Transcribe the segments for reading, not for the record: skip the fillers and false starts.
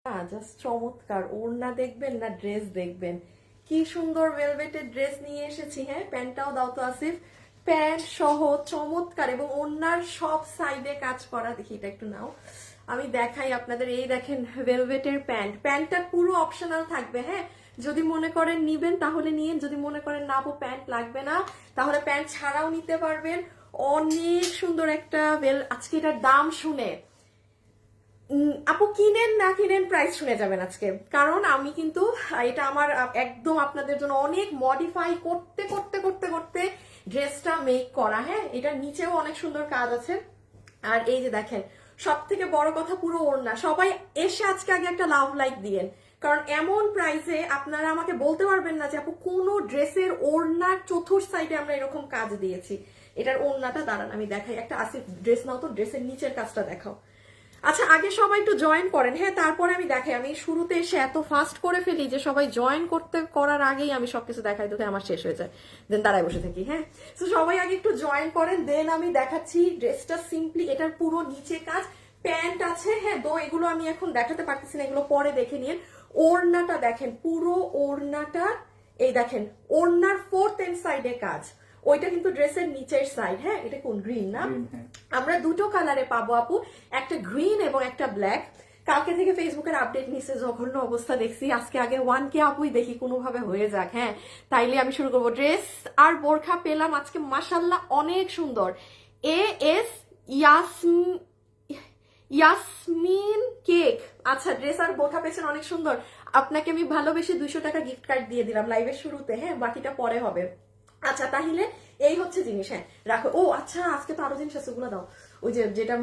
Just চমৎকার। ওড়না দেখবেন না ড্রেস দেখবেন, কি সুন্দর ভেলভেটের ড্রেস নিয়ে এসেছি। হ্যাঁ, প্যান্টটাও দাও তো আসিফ। প্যান্ট সহ চমৎকার এবং ওড়নার সব সাইডে কাজ করা। দেখি এটা একটু নাও, আমি দেখাই আপনাদের। এই দেখেন ভেলভেটের প্যান্ট, প্যান্টটা পুরো অপশনাল থাকবে। হ্যাঁ, যদি মনে করেন নিবেন তাহলে নিন, যদি মনে করেন না আপু প্যান্ট লাগবে না তাহলে প্যান্ট ছাড়াও নিতে পারবেন। অনেক সুন্দর একটা আজকে এটার দাম শুনে আপু কিনেন না কিনেন প্রাইস শুনে যাবেন আজকে, কারণ আমি কিন্তু এটা আমার একদম আপনাদের জন্য অনেক মডিফাই করতে করতে করতে করতে ড্রেসটা মেক করা। হ্যাঁ, এটার নিচেও অনেক সুন্দর কাজ আছে। আর এই যে দেখেন, সব থেকে বড় কথা পুরো ওড়না। সবাই এসে আজকে আগে একটা লাভ লাইক দিয়েন, কারণ এমন প্রাইসে আপনারা আমাকে বলতে পারবেন না যে আপু কোনো ড্রেসের ওড়নার চতুর্থ সাইডে আমরা এরকম কাজ দিয়েছি। এটার ওড়নাটা দাঁড়ান আমি দেখাই। একটা আসিফ ড্রেস নাও তো, ড্রেসের নিচের কাজটা দেখাও। আচ্ছা, আগে সবাই একটু জয়েন করেন। হ্যাঁ, তারপরে আমি দেখাই। আমি শুরুতে এসে এত ফাস্ট করে ফেলি যে সবাই জয়েন করার আগেই আমি সবকিছু দেখাই দিতে আমার শেষ হয়ে যায়, দেন দাঁড়ায় বসে থাকি। হ্যাঁ, তো সবাই আগে একটু জয়েন করেন, দেন আমি দেখাচ্ছি ড্রেসটা। সিম্পলি এটার পুরো নিচে কাজ, প্যান্ট আছে। হ্যাঁ, এগুলো আমি এখন দেখাতে পারতেছি না, এগুলো পরে দেখে নিন। ওড়নাটা দেখেন, পুরো ওড়নাটা এই দেখেন, ওড়নার ফোর্থ এন্ড সাইডে কাজ। ওইটা কিন্তু ড্রেসের নিচের সাইড। হ্যাঁ, এটা কোন গ্রিন না, আমরা দুটো কালারে পাবো আপু, একটা গ্রিন এবং একটা ব্ল্যাক। কালকে থেকে ফেসবুকের আপডেট নিচ্ছে, জঘন্য অবস্থা দেখছি। আজকে আগে 1K আপুই দেখি কোনোভাবে হয়ে যাক। হ্যাঁ, তাইলে আমি শুরু করবো। ড্রেস আর বোরখা পেলাম আজকে মাশাল্লাহ অনেক সুন্দর। S Yasmin cake. আচ্ছা, ড্রেস আর বোরখা পেয়েছেন অনেক সুন্দর। আপনাকে আমি ভালোবেসে 200 টাকা গিফট কার্ড দিয়ে দিলাম লাইভের শুরুতে। হ্যাঁ, বাকিটা পরে হবে। আচ্ছা, তাহলে এই হচ্ছে জিনিস। হ্যাঁ, রাখো। ও আচ্ছা, আজকে তো আরো জিনিস আছে, ওগুলো দাও। ওই যে যেটা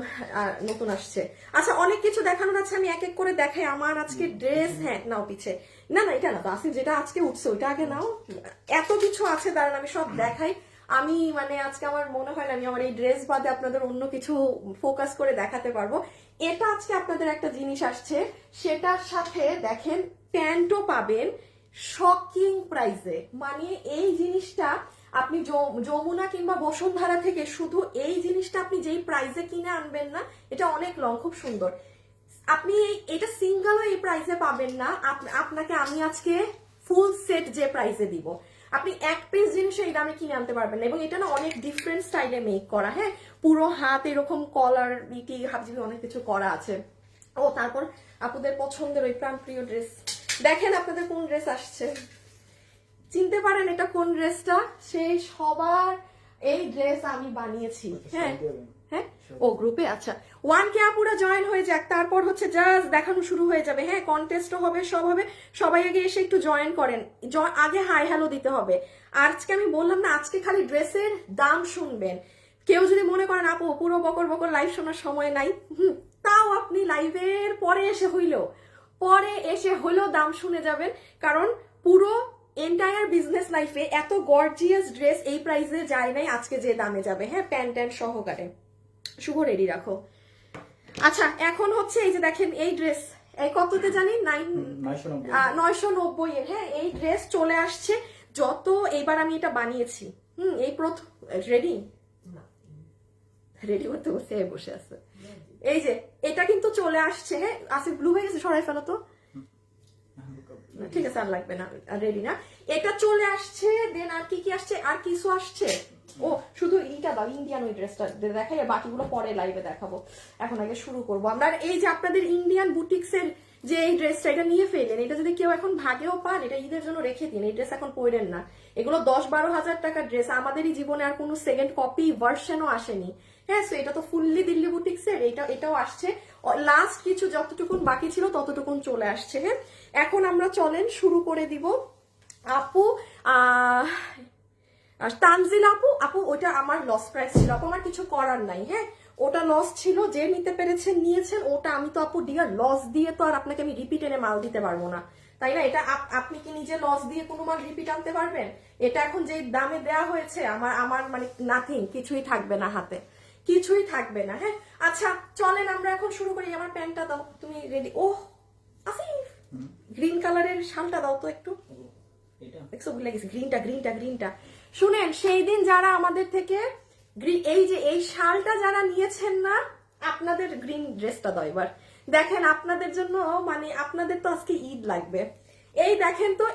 নতুন আসছে। আচ্ছা, অনেক কিছু দেখানোর আছে, আমি এক এক করে দেখাই। আমার আজকে ড্রেস, হ্যাঁ নাও পিছে, না না এটা না তো আসিফ, যেটা আজকে উঠছে ওইটা আগে নাও। এত কিছু আছে, দাঁড়ান আমি সব দেখাই। আমি মানে আজকে আমার মনে হয় না আমি আমার এই ড্রেস বাদে আপনাদের অন্য কিছু ফোকাস করে দেখাতে পারবো। এটা আজকে আপনাদের একটা জিনিস আসছে, সেটার সাথে দেখেন প্যান্টও পাবেন শকিং প্রাইসে। মানে এই জিনিসটা আপনি যমুনা কিংবা বসুন্ধরা থেকে শুধু এই জিনিসটা আপনি যেই প্রাইসে কিনে আনবেন না, এটা অনেক লং, খুব সুন্দর। আপনি এটা সিঙ্গেলও এই প্রাইসে পাবেন না। আপনাকে আমি আজকে ফুল সেট যে প্রাইসে দিব, আপনি এক পিস জিনিস এই দামে কিনে আনতে পারবেন না। এবং এটা না অনেক ডিফারেন্ট স্টাইলে মেক করা। হ্যাঁ, পুরো হাত এরকম কলার বিটি হাবজিবি অনেক কিছু করা আছে। ও তারপর আপনাদের পছন্দের ওই প্রাণপ্রিয় ড্রেস দেখেন, আপনাদের কোন ড্রেস আসছে চিনতে পারেন এটা কোন ড্রেসটা? সেই সবার এই ড্রেস আমি বানিয়েছি। হ্যাঁ হ্যাঁ, ও গ্রুপে। আচ্ছা, 1K আপুরা জয়েন হয়ে যাক, তারপর হচ্ছে জাস্ট দেখানো শুরু হয়ে যাবে। হ্যাঁ, কন্টেস্টও হবে, সব হবে। সবাই আগে এসে একটু জয়েন করেন, আগে হাই হ্যালো দিতে হবে। আজকে আমি বললাম না, আজকে খালি ড্রেসের দাম শুনবেন। কেউ যদি মনে করেন আপু পুরো বকর বকর লাইভ শোনার সময় নাই, তাও আপনি লাইভের পরে এসে হইলেও দাম শুনে যাবেন। কারণ পুরো এন্টায়ার বিজনেস লাইফে এত গর্জিয়াস ড্রেস এই প্রাইসে যায় নাই আজকে যে দামে যাবে। হ্যাঁ, প্যান্ট সহকারে। শুভ রেডি রাখো। আচ্ছা, এখন হচ্ছে এই যে দেখেন এই ড্রেস, এই কততে জানি 990 এর। হ্যাঁ, এই ড্রেস চলে আসছে। এইবার আমি এটা বানিয়েছি। এই প্রথম রেডি করতে বসে আছে। এই যে এটা কিন্তু চলে আসছে। হ্যাঁ, আসিফ ব্লু হয়ে গেছে, সরাই ফেলো তো। ঠিক আছে, আর লাগবে না, রেডি না। এটা চলে আসছে। দেন আর কি কি আসছে, আর কিছু আসছে। ও শুধু এইটা দাও, ইন্ডিয়ান ওই ড্রেসটা দেখাই, বাকিগুলো পরে লাইভে দেখাবো। এখন আগে শুরু করবো আমরা। এই যে আপনাদের ইন্ডিয়ান বুটিক্সের যে এই ড্রেসটা, এটা নিয়ে ফেলেন। এটা যদি কেউ এখন ভাগেও পান, এটা ঈদের জন্য রেখে দিন। এই ড্রেস এখন পরেন না। এগুলো 10-12 হাজার টাকার ড্রেস। আমাদেরই জীবনে আর কোনো সেকেন্ড কপি ভার্সনও আসেনি। হ্যাঁ, সো এটা তো ফুললি দিল্লি বুটিক্সের। এটাও আসছে। লাস্ট কিছু যতটুকুন বাকি ছিল ততটুকুন চলে আসছে। হ্যাঁ, এখন আমরা চলেন শুরু করে দিব। আপু তানজিল আপু ওটা আমার লস প্রাইস ছিল আপু, আমার কিছু করার নাই। হ্যাঁ, ওটা লস ছিল, যে নিতে পেরেছেন নিয়েছেন। ওটা আমি তো আপু ডিয়ার লস দিয়ে তো আর আপনাকে আমি রিপিট এনে মাল দিতে পারবো না, তাই না? এটা আপনি কি নিজে লস দিয়ে কোনো মাল রিপিট আনতে পারবেন? এটা এখন যে দামে দেয়া হয়েছে, আমার মানে নাথিং, কিছুই থাকবে না হাতে, কিছুই থাকবে না। হ্যাঁ, আচ্ছা চলেন আমরা এখন শুরু করি। আমার প্যান্টটা দাও, তুমি রেডি? ও আসিফ, গ্রিন কালারের শালটা দাও তো একটু। দেখছো, ভুলে গেছি। গ্রিনটা শুনেন, সেই দিন যারা আমাদের থেকে এই যে এই শালটা যারা নিয়েছেন না, আপনাদের গ্রিন ড্রেসটা দাও এবার। দেখেন আপনাদের জন্য, মানে আপনাদের তো আজকে ঈদ লাগবে। এই দেখেন তো,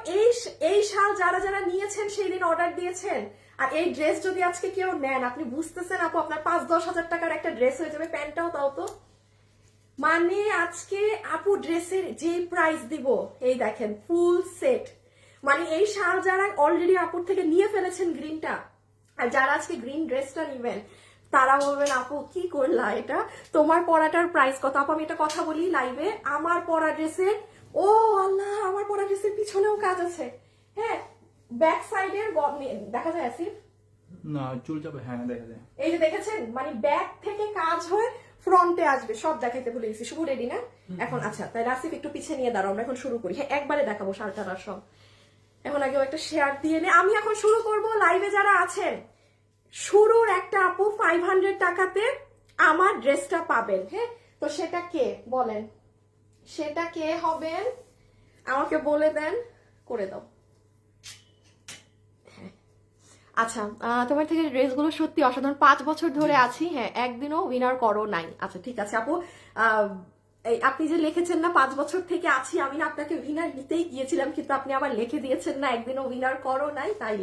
এই শাল যারা যারা নিয়েছেন সেই দিন অর্ডার দিয়েছেন, আর এই ড্রেস যদি আজকে কেউ নেন, আপনি বুঝতেছেন আপু আপনার 5-10 হাজার টাকার একটা ড্রেস হয়ে যাবে। প্যান্টটাও তাও তো, মানে আজকে আপু ড্রেসের যে প্রাইস দিব, এই দেখেন ফুল সেট। মানে এই শাল যারা অলরেডি আপুর থেকে নিয়ে ফেলেছেন গ্রিনটা, আর যারা আজকে গ্রিন ড্রেসটা নিবেন, তারা বলবেন আপু কি করলা এটা, তোমার পরাটার প্রাইস কত? আপু আমি একটা কথা বলি লাইভে, আমার পরা ড্রেসের, ও আল্লাহ, আমার পরা ড্রেসের পিছনেও কাজ আছে। হ্যাঁ, ব্যাক সাইডের দেখা যায় আসিফ? না, চুল চাপে, হ্যাঁ দেখা যায়। এই যে দেখেছেন, মানে ব্যাক থেকে কাজ হয়ে ফ্রন্টে আসবে, সব দেখাইতে ভুলে গেছি। শুভ রেডি না এখন? আচ্ছা, তাই রাসিফ একটু পিছিয়ে নিয়ে দাঁড়াও, আমরা এখন শুরু করি। হ্যাঁ, একবারে দেখাবো শালটার আর সব। এখন আগেও একটা শেয়ার দিয়ে নে, আমি এখন শুরু করব। লাইভে যারা আছেন, শুরুর একটা আপু 500 টাকাতে আমার ড্রেসটা পাবেন। হ্যাঁ, তো সেটা কে বলেন, সেটা কে হবেন আমাকে বলে দেন, করে দাও। আচ্ছা, তোমার থেকে ড্রেসগুলো সত্যি অসাধারণ। 5 বছর ধরে আছি, হ্যাঁ একদিনও উইনার করো নাই। আচ্ছা ঠিক আছে আপু, আপনি যে লিখেছেন না 5 বছর থেকে আছি, আমি না আপনাকে উইনার নিতেই গিয়েছিলাম, কিন্তু আপনি আবার লিখে দিয়েছেন না একদিনও উইনার করো নাই, তাই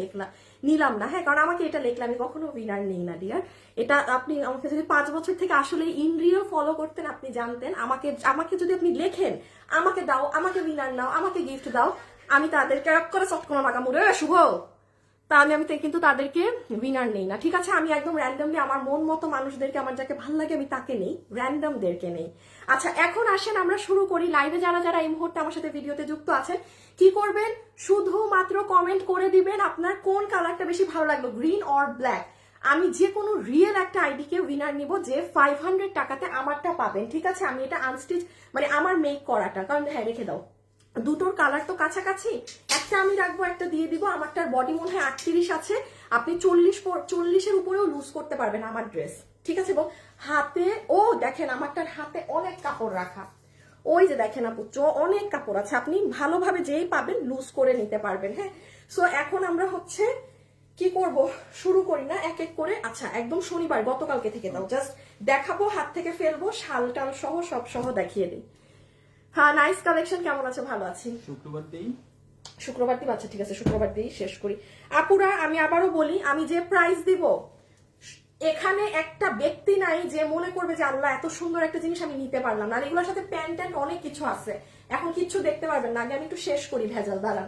নিলাম না। হ্যাঁ, কারণ আমাকে এটা লিখলে আমি কখনো উইনার নেই না ডিয়ার। এটা আপনি আমাকে যদি 5 বছর থেকে আসলে ইন রিয়েল ফলো করতেন, আপনি জানতেন আমাকে যদি আপনি লেখেন, আমাকে দাও, আমাকে উইনার নাও, আমাকে গিফট দাও, আমি তাদেরকে এক করে চটকোনা মাকা মুড়ে শুভ, তাহলে আমি কিন্তু তাদেরকে উইনার নেই না। ঠিক আছে, আমি একদম র্যান্ডমলি আমার মন মতো মানুষদেরকে, আমার যাকে ভালো লাগে আমি তাকে নেই, র্যান্ডমদেরকে নেই। আচ্ছা, এখন আসেন আমরা শুরু করি। লাইভে যারা যারা এই মুহূর্তে আমার সাথে ভিডিওতে যুক্ত আছেন, কি করবেন, শুধুমাত্র কমেন্ট করে দিবেন আপনার কোন কালারটা বেশি ভালো লাগলো, গ্রিন অর ব্ল্যাক। আমি যে কোনো রিয়েল একটা আইডিকে উইনার নিব, যে 500 টাকাতে আমারটা পাবেন। ঠিক আছে, আমি এটা আনস্টিচ, মানে আমার মেক করাটা, কারণ হ্যাঁ রেখে দাও, দুটোর কালার তো কাছাকাছি, একটা আমি রাখবো, একটা দিয়ে দিব। আমারটার বডি মনে হয় 38 আছে, আপনি 40-এর উপরেও লুজ করতে পারবেন আমার ড্রেস। ঠিক আছে, এবং হাতে, ও দেখেন আমারটার হাতে অনেক কাপড় রাখা, ওই যে দেখেন আপু অনেক কাপড় আছে, আপনি ভালোভাবে যেই পাবেন লুজ করে নিতে পারবেন। হ্যাঁ, সো এখন আমরা হচ্ছে কি করব, শুরু করি না এক এক করে। আচ্ছা, একদম শনিবার গতকালকে থেকে দাও, জাস্ট দেখাবো, হাত থেকে ফেলবো, শাল টাল সহ সব সহ দেখিয়ে দিই। হ্যাঁ, নাইস কালেকশন, কেমন আছে? ভালো আছি। শুক্রবার দিই, আচ্ছা ঠিক আছে, শুক্রবার দিই শেষ করি। আপুরা আমি আবারও বলি, আমি যে প্রাইস দিব, এখানে একটা ব্যক্তি নাই যে মনে করবে যে আল্লাহ এত সুন্দর একটা জিনিস আমি নিতে পারলাম না। আর এগুলোর সাথে প্যান্ট ট্যান্ট অনেক কিছু আছে, এখন কিচ্ছু দেখতে পারবেন না। আগে আমি একটু শেষ করি ভেজাল দ্বারা।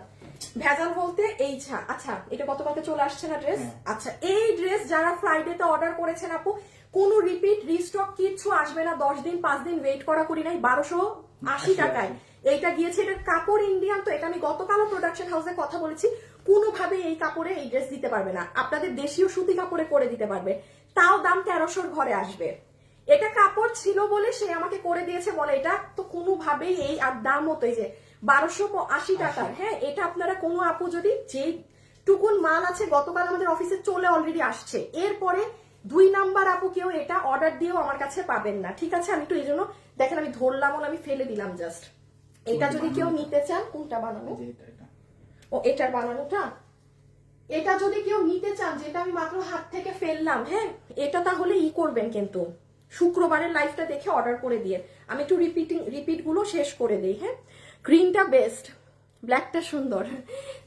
ভেজাল বলতে এই আচ্ছা, এটা গতকালকে চলে আসছে না ড্রেস। আচ্ছা, এই ড্রেস যারা ফ্রাইডেতে অর্ডার করেছেন আপু, কোনো রিপিট রিস্টক কিচ্ছু আসবে না। 10 দিন 5 দিন ওয়েট করি নাই, 1280 টাকায় এইটা গিয়েছে। এটার কাপড় ইন্ডিয়ান, তো এটা আমি গতকালও প্রোডাকশন হাউসে কথা বলেছি, কোনোভাবে এই কাপড়ে এই ড্রেস দিতে পারবে না, আপনাদের দেশীয় সুতি কাপড়ে করে দিতে পারবে, তাও দাম 1300-র ঘরে আসবে। এটা কাপড় ছিল বলে সে আমাকে করে দিয়েছে, বলে এটা তো কোনোভাবেই এই, আর দাম হতো এই যে 1280 টাকার। হ্যাঁ, এটা আপনারা কোনো আপু যদি, যে টুকুন মাল আছে গতকাল আমাদের অফিসে চলে অলরেডি আসছে, এরপরে 2 নাম্বার আপু কেউ এটা অর্ডার দিয়েও আমার কাছে পাবেন না। ঠিক আছে, আমি তো এই জন্য দেখেন আমি ধরলাম, আমি ফেলে দিলাম জাস্ট। এটা যদি কেউ নিতে চান, কোনটা বানানো, ও এটার বানানোটা, এটা যদি কেউ নিতে চান, যেটা আমি মাত্র হাত থেকে ফেললাম, হ্যাঁ এটা তাহলে করবেন, কিন্তু শুক্রবারের লাইভটা দেখে অর্ডার করে দিয়ে আমি একটু রিপিট গুলো শেষ করে দিই। হ্যাঁ, গ্রিনটা বেস্ট, ব্ল্যাকটা সুন্দর,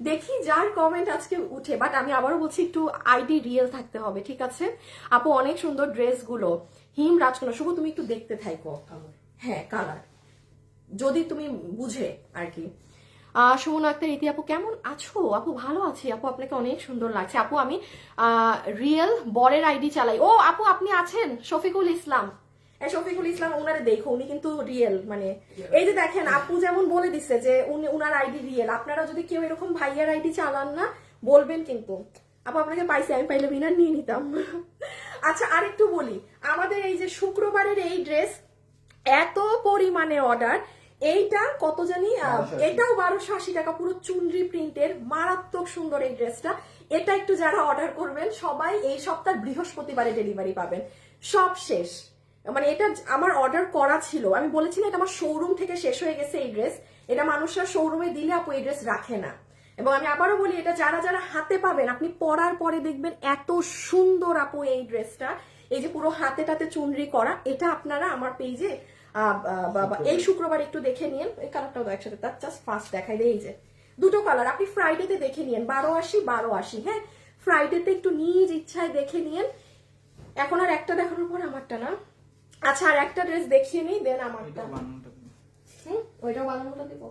দেখি যার কমেন্ট আজকে উঠে। বাট আমি আবারও বলছি, একটু আইডি রিয়েল থাকতে হবে। ঠিক আছে আপু, অনেক সুন্দর ড্রেসগুলো, হিম রাজকন্যা। শুভ তুমি একটু দেখতে থাকো, হ্যাঁ কালার যদি তুমি বুঝে আর কি। সুমন আক্তার, ইতি আপু কেমন আছো? আপু ভালো আছি আপু, আপনাকে অনেক সুন্দর লাগছে আপু। আমি রিয়েল বরের আইডি চালাই। ও আপু আপনি আছেন? শফিকুল ইসলাম, শফিকুল ইসলাম, ওনারে দেখো, উনি কিন্তু রিয়েল, মানে এই যে দেখেন আপু যেমন বলে দিচ্ছে যে উনি, উনার আইডি রিয়েল। আপনারা যদি কেউ এরকম ভাইয়ার আইডি চালান না, বলবেন কিন্তু। আপু আপনাকে পাইছি, আমি পাইলে বিনার নিয়ে নিতাম। আচ্ছা, আরেকটু বলি, আমাদের এই যে শুক্রবারের এই ড্রেস, এত পরিমাণে অর্ডার, এইটা কত জানি, এটাও 1280 টাকা, পুরো চুনরি প্রিন্টের, মারাত্মক সুন্দর এই ড্রেসটা। এটা একটু যারা অর্ডার করবেন সবাই এই সপ্তাহ বৃহস্পতিবারে ডেলিভারি পাবেন, সব শেষ। মানে এটা আমার অর্ডার করা ছিল, আমি বলেছি না এটা আমার শোরুম থেকে শেষ হয়ে গেছে এই ড্রেস। এটা মানুষরা শোরুমে দিলে আপু এই ড্রেস রাখে না। এবং আমি আবারও বলি, এটা যারা যারা হাতে পাবেন, আপনি পরার পরে দেখবেন এত সুন্দর আপু এই ড্রেসটা। এই যে পুরো হাতে টাতে চুনরি করা, এটা আপনারা আমার পেজে বাবা এই শুক্রবার একটু দেখে নিন, এই কালারটাও তো একসাথে, তার জাস্ট ফার্স্ট দেখাই দেয়। এই যে দুটো কালার আপনি ফ্রাইডেতে দেখে নিন, 1280 হ্যাঁ, ফ্রাইডেতে একটু নিজ ইচ্ছায় দেখে নিন। এখন আর একটা দেখানোর পর আমারটা না, আচ্ছা আর একটা ড্রেস দেখিয়ে নিই, দেন আমারটা। ওইটাও বানানোটা দিব,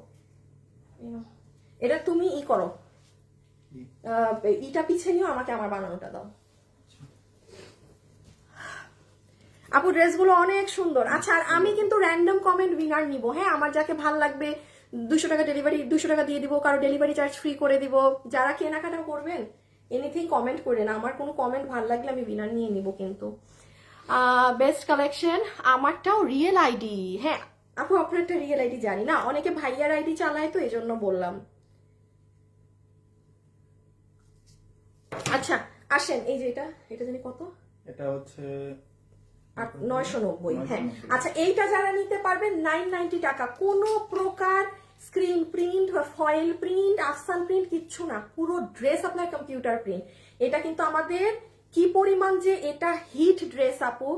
এটা তুমি ই করো, ইটা পিছে নিও, আমাকে আমার বানানোটা দাও। আপু ড্রেসগুলো অনেক সুন্দর। আচ্ছা আর আমি কিন্তু র্যান্ডম কমেন্ট উইনার নিব, হ্যাঁ, আমার যাকে ভাল লাগবে 200 টাকা ডেলিভারি, 200 টাকা দিয়ে দিব, কারো ডেলিভারি চার্জ ফ্রি করে দিব। যারা কেনাকাটা করবেন এনিথিং কমেন্ট করেন, আমার কোনো কমেন্ট ভাল লাগলে আমি উইনার নিয়ে নিব। কিন্তু বেস্ট কালেকশন আমারটাও রিয়েল আইডি, হ্যাঁ আপু আপনারটা রিয়েল আইডি জানি না, অনেকে ভাইয়ার আইডি চালায় তো এই জন্য বললাম। আচ্ছা আসেন, এই যে এটা জানি কত, এটা হচ্ছে 990, হ্যাঁ। আচ্ছা এইটা যারা নিতে পারবেন 990 টাকা, কোনো প্রকার স্ক্রিন প্রিন্ট বা ফয়েল প্রিন্ট, আফসান প্রিন্ট কিচ্ছু না, পুরো ড্রেস আপনার কম্পিউটার প্রিন্ট। এটা কিন্তু আমাদের কি পরিমাণ যে এটা হিট ড্রেস আপু,